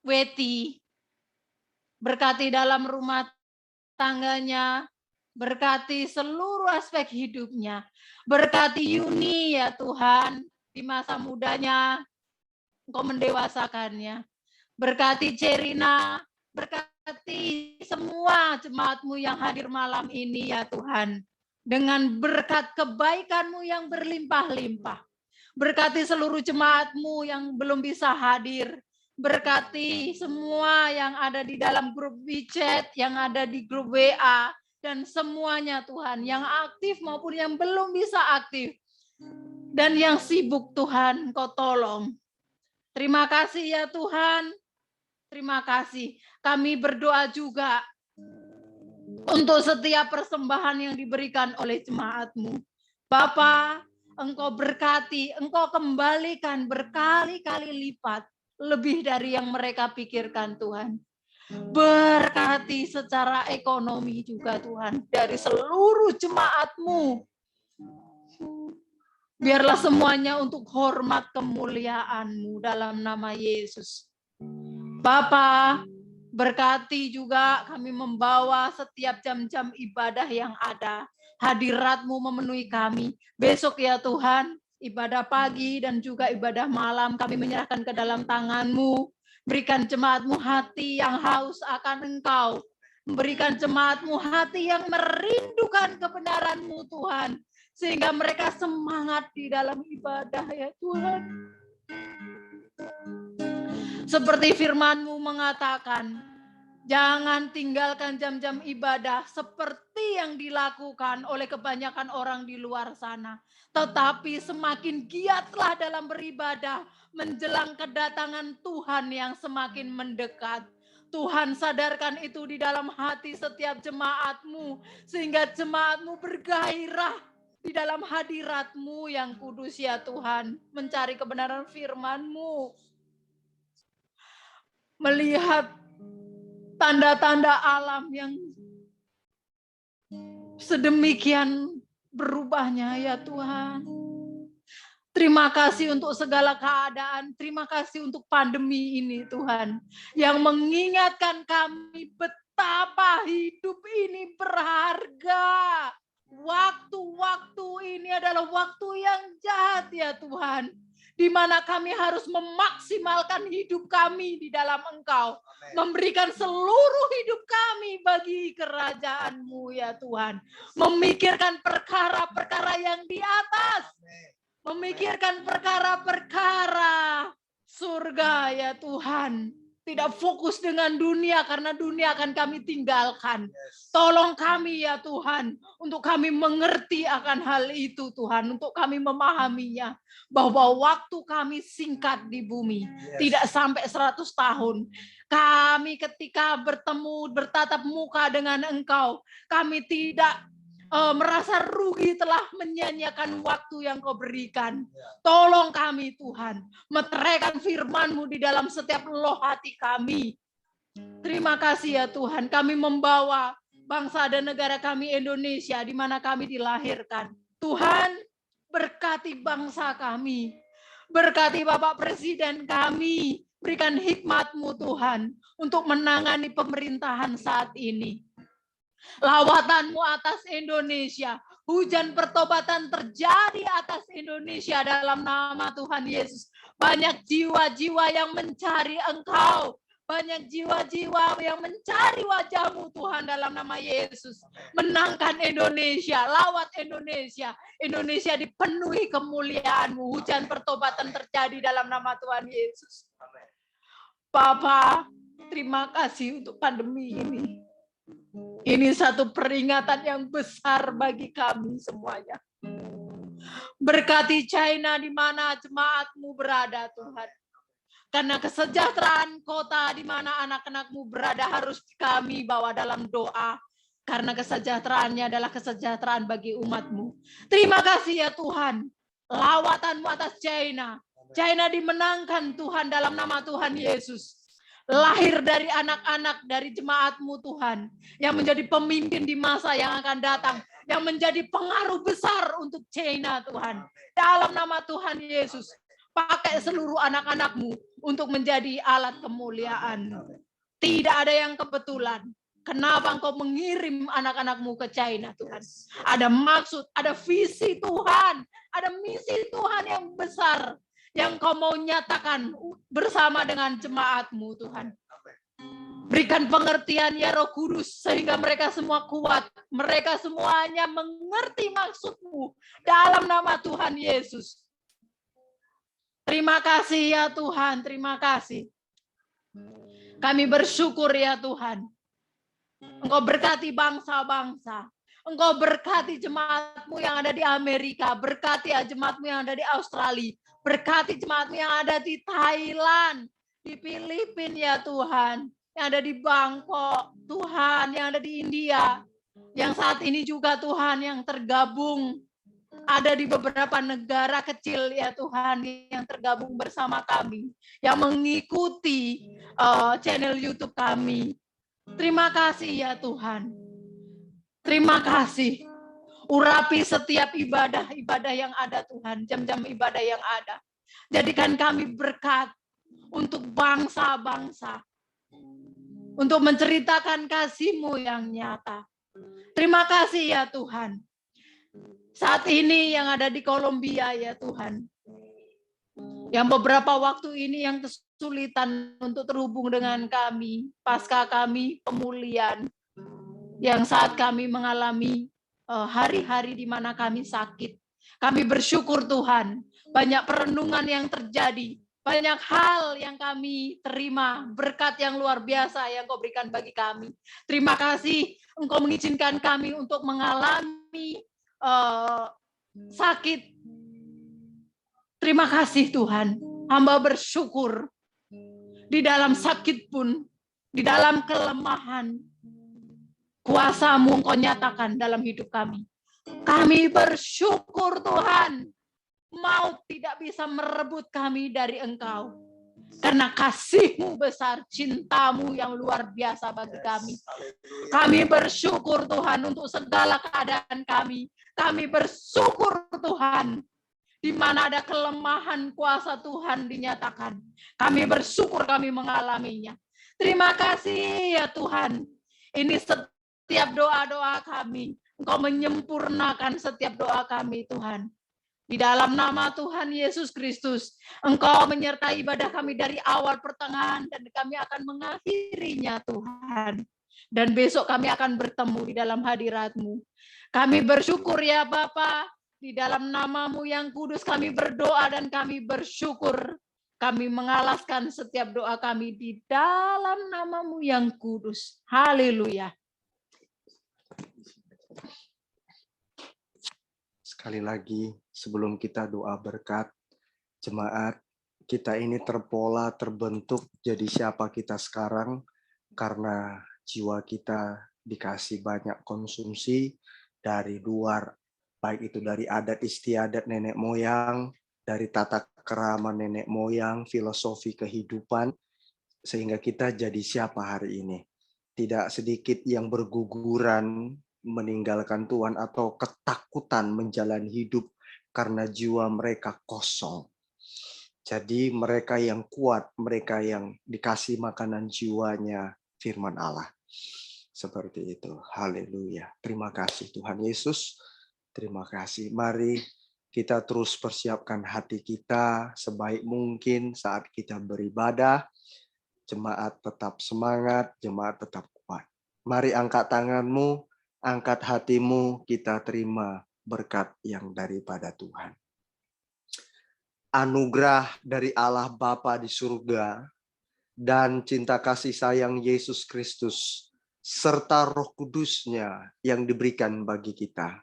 Weti, berkati dalam rumah tangganya, berkati seluruh aspek hidupnya. Berkati Yuni ya Tuhan, di masa mudanya Engkau mendewasakannya. Berkati Cerina, berkati semua jemaat-Mu yang hadir malam ini ya Tuhan. Dengan berkat kebaikan-Mu yang berlimpah-limpah. Berkati seluruh jemaat-Mu yang belum bisa hadir. Berkati semua yang ada di dalam grup WeChat, yang ada di grup WA, dan semuanya Tuhan, yang aktif maupun yang belum bisa aktif. Dan yang sibuk Tuhan, Kau tolong. Terima kasih ya Tuhan. Terima kasih. Kami berdoa juga untuk setiap persembahan yang diberikan oleh jemaat-Mu. Bapa, Engkau berkati, Engkau kembalikan berkali-kali lipat lebih dari yang mereka pikirkan Tuhan. Berkati secara ekonomi juga Tuhan dari seluruh jemaat-Mu. Biarlah semuanya untuk hormat kemuliaan-Mu dalam nama Yesus. Bapa, berkati juga kami membawa setiap jam-jam ibadah yang ada. Hadirat-Mu memenuhi kami. Besok ya Tuhan, ibadah pagi dan juga ibadah malam kami menyerahkan ke dalam tangan-Mu. Berikan jemaat-Mu hati yang haus akan Engkau. Berikan jemaat-Mu hati yang merindukan kebenaran-Mu Tuhan. Sehingga mereka semangat di dalam ibadah ya Tuhan. Seperti firman-Mu mengatakan, jangan tinggalkan jam-jam ibadah seperti yang dilakukan oleh kebanyakan orang di luar sana. Tetapi semakin giatlah dalam beribadah menjelang kedatangan Tuhan yang semakin mendekat. Tuhan sadarkan itu di dalam hati setiap jemaat-Mu. Sehingga jemaat-Mu bergairah di dalam hadirat-Mu yang kudus ya Tuhan. Mencari kebenaran firman-Mu. Melihat tanda-tanda alam yang sedemikian berubahnya ya Tuhan. Terima kasih untuk segala keadaan. Terima kasih untuk pandemi ini Tuhan. Yang mengingatkan kami betapa hidup ini berharga. Waktu-waktu ini adalah waktu yang jahat ya Tuhan. Di mana kami harus memaksimalkan hidup kami di dalam Engkau. Memberikan seluruh hidup kami bagi kerajaan-Mu ya Tuhan. Memikirkan perkara-perkara yang di atas. Memikirkan perkara-perkara surga ya Tuhan. Tidak fokus dengan dunia karena dunia akan kami tinggalkan. Tolong kami ya Tuhan untuk kami mengerti akan hal itu Tuhan. Untuk kami memahaminya. Bahwa waktu kami singkat di bumi. Tidak sampai 100 tahun. Kami ketika bertemu, bertatap muka dengan Engkau. Kami tidak merasa rugi telah menyanyiakan waktu yang Kau berikan. Tolong kami Tuhan, meteraikan firman-Mu di dalam setiap loh hati kami. Terima kasih ya Tuhan, kami membawa bangsa dan negara kami Indonesia di mana kami dilahirkan. Tuhan, berkati bangsa kami, berkati Bapak Presiden kami, berikan hikmat-Mu Tuhan untuk menangani pemerintahan saat ini. Lawatan-Mu atas Indonesia, hujan pertobatan terjadi atas Indonesia dalam nama Tuhan Yesus. Banyak jiwa-jiwa yang mencari Engkau, banyak jiwa-jiwa yang mencari wajah-Mu Tuhan dalam nama Yesus. Menangkan Indonesia, lawat Indonesia. Indonesia dipenuhi kemuliaan-Mu, hujan pertobatan terjadi dalam nama Tuhan Yesus. Bapa, terima kasih untuk pandemi ini. Ini satu peringatan yang besar bagi kami semuanya. Berkati China di mana jemaat-Mu berada Tuhan. Karena kesejahteraan kota di mana anak-anak-Mu berada harus kami bawa dalam doa. Karena kesejahteraannya adalah kesejahteraan bagi umat-Mu. Terima kasih ya Tuhan. Lawatan-Mu atas China. China dimenangkan Tuhan dalam nama Tuhan Yesus. Lahir dari anak-anak dari jemaat-Mu Tuhan, yang menjadi pemimpin di masa yang akan datang, yang menjadi pengaruh besar untuk China Tuhan. Dalam nama Tuhan Yesus, pakai seluruh anak-anak-Mu untuk menjadi alat kemuliaan. Tidak ada yang kebetulan. Kenapa Engkau mengirim anak-anak-Mu ke China Tuhan? Ada maksud, ada visi Tuhan, ada misi Tuhan yang besar yang Kau mau nyatakan bersama dengan jemaat-Mu Tuhan. Berikan pengertian ya Roh Kudus sehingga mereka semua kuat. Mereka semuanya mengerti maksud-Mu dalam nama Tuhan Yesus. Terima kasih ya Tuhan, terima kasih. Kami bersyukur ya Tuhan. Engkau berkati bangsa-bangsa. Engkau berkati jemaat-Mu yang ada di Amerika. Berkati jemaat-Mu yang ada di Australia. Berkati jemaat-Mu yang ada di Thailand, di Filipina ya Tuhan, yang ada di Bangkok, Tuhan, yang ada di India, yang saat ini juga Tuhan yang tergabung, ada di beberapa negara kecil ya Tuhan, yang tergabung bersama kami, yang mengikuti channel YouTube kami. Terima kasih ya Tuhan. Terima kasih. Urapi setiap ibadah yang ada Tuhan, jam-jam ibadah yang ada. Jadikan kami berkat untuk bangsa-bangsa, untuk menceritakan kasih-Mu yang nyata. Terima kasih ya Tuhan. Saat ini yang ada di Kolombia ya Tuhan, yang beberapa waktu ini yang kesulitan untuk terhubung dengan kami, pasca kami pemulihan, yang saat kami mengalami hari-hari di mana kami sakit. Kami bersyukur Tuhan, banyak perenungan yang terjadi, banyak hal yang kami terima, berkat yang luar biasa yang Kau berikan bagi kami. Terima kasih Engkau mengizinkan kami untuk mengalami sakit. Terima kasih Tuhan, hamba bersyukur di dalam sakit pun, di dalam kelemahan, kuasa-Mu Engkau nyatakan dalam hidup kami. Kami bersyukur Tuhan, maut tidak bisa merebut kami dari Engkau. Karena kasih-Mu besar, cinta-Mu yang luar biasa bagi kami. Kami bersyukur Tuhan untuk segala keadaan kami. Kami bersyukur Tuhan, di mana ada kelemahan kuasa Tuhan dinyatakan. Kami bersyukur kami mengalaminya. Terima kasih ya Tuhan. Ini setiap doa-doa kami, Engkau menyempurnakan setiap doa kami Tuhan. Di dalam nama Tuhan Yesus Kristus, Engkau menyertai ibadah kami dari awal pertengahan dan kami akan mengakhirinya Tuhan. Dan besok kami akan bertemu di dalam hadirat-Mu. Kami bersyukur ya Bapa, di dalam nama-Mu yang kudus kami berdoa dan kami bersyukur. Kami mengalaskan setiap doa kami di dalam nama-Mu yang kudus. Haleluya. Sekali lagi, sebelum kita doa berkat, jemaat, kita ini terpola, terbentuk jadi siapa kita sekarang karena jiwa kita dikasih banyak konsumsi dari luar, baik itu dari adat istiadat nenek moyang, dari tata kerama nenek moyang, filosofi kehidupan, sehingga kita jadi siapa hari ini. Tidak sedikit yang berguguran meninggalkan Tuhan atau ketakutan menjalani hidup karena jiwa mereka kosong. Jadi mereka yang kuat, mereka yang dikasih makanan jiwanya firman Allah. Seperti itu. Haleluya. Terima kasih Tuhan Yesus. Terima kasih. Mari kita terus persiapkan hati kita sebaik mungkin saat kita beribadah. Jemaat tetap semangat, jemaat tetap kuat. Mari angkat tanganmu, angkat hatimu, kita terima berkat yang daripada Tuhan. Anugerah dari Allah Bapa di surga dan cinta kasih sayang Yesus Kristus serta Roh Kudus-Nya yang diberikan bagi kita,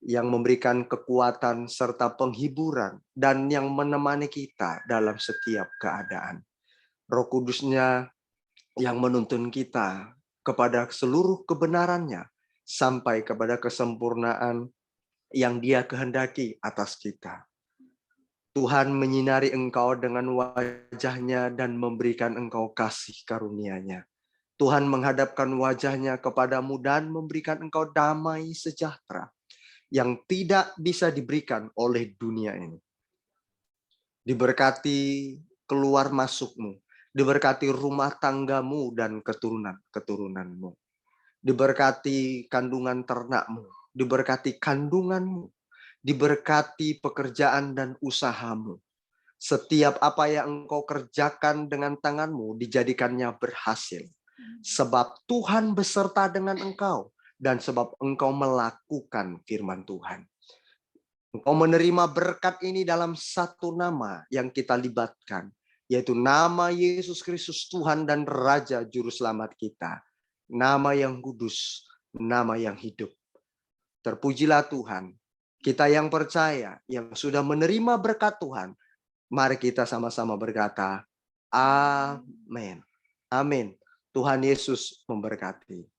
yang memberikan kekuatan serta penghiburan dan yang menemani kita dalam setiap keadaan. Roh Kudus-Nya yang menuntun kita kepada seluruh kebenarannya sampai kepada kesempurnaan yang Dia kehendaki atas kita. Tuhan menyinari engkau dengan wajah-Nya dan memberikan engkau kasih karunia-Nya. Tuhan menghadapkan wajah-Nya kepadamu dan memberikan engkau damai sejahtera yang tidak bisa diberikan oleh dunia ini. Diberkati keluar masukmu, diberkati rumah tanggamu dan keturunan-keturunanmu. Diberkati kandungan ternakmu, diberkati kandunganmu, diberkati pekerjaan dan usahamu. Setiap apa yang engkau kerjakan dengan tanganmu dijadikannya berhasil. Sebab Tuhan beserta dengan engkau dan sebab engkau melakukan firman Tuhan. Engkau menerima berkat ini dalam satu nama yang kita libatkan, yaitu nama Yesus Kristus Tuhan dan Raja Juru Selamat kita. Nama yang kudus, nama yang hidup. Terpujilah Tuhan. Kita yang percaya, yang sudah menerima berkat Tuhan, mari kita sama-sama berkata, amin. Amin. Tuhan Yesus memberkati.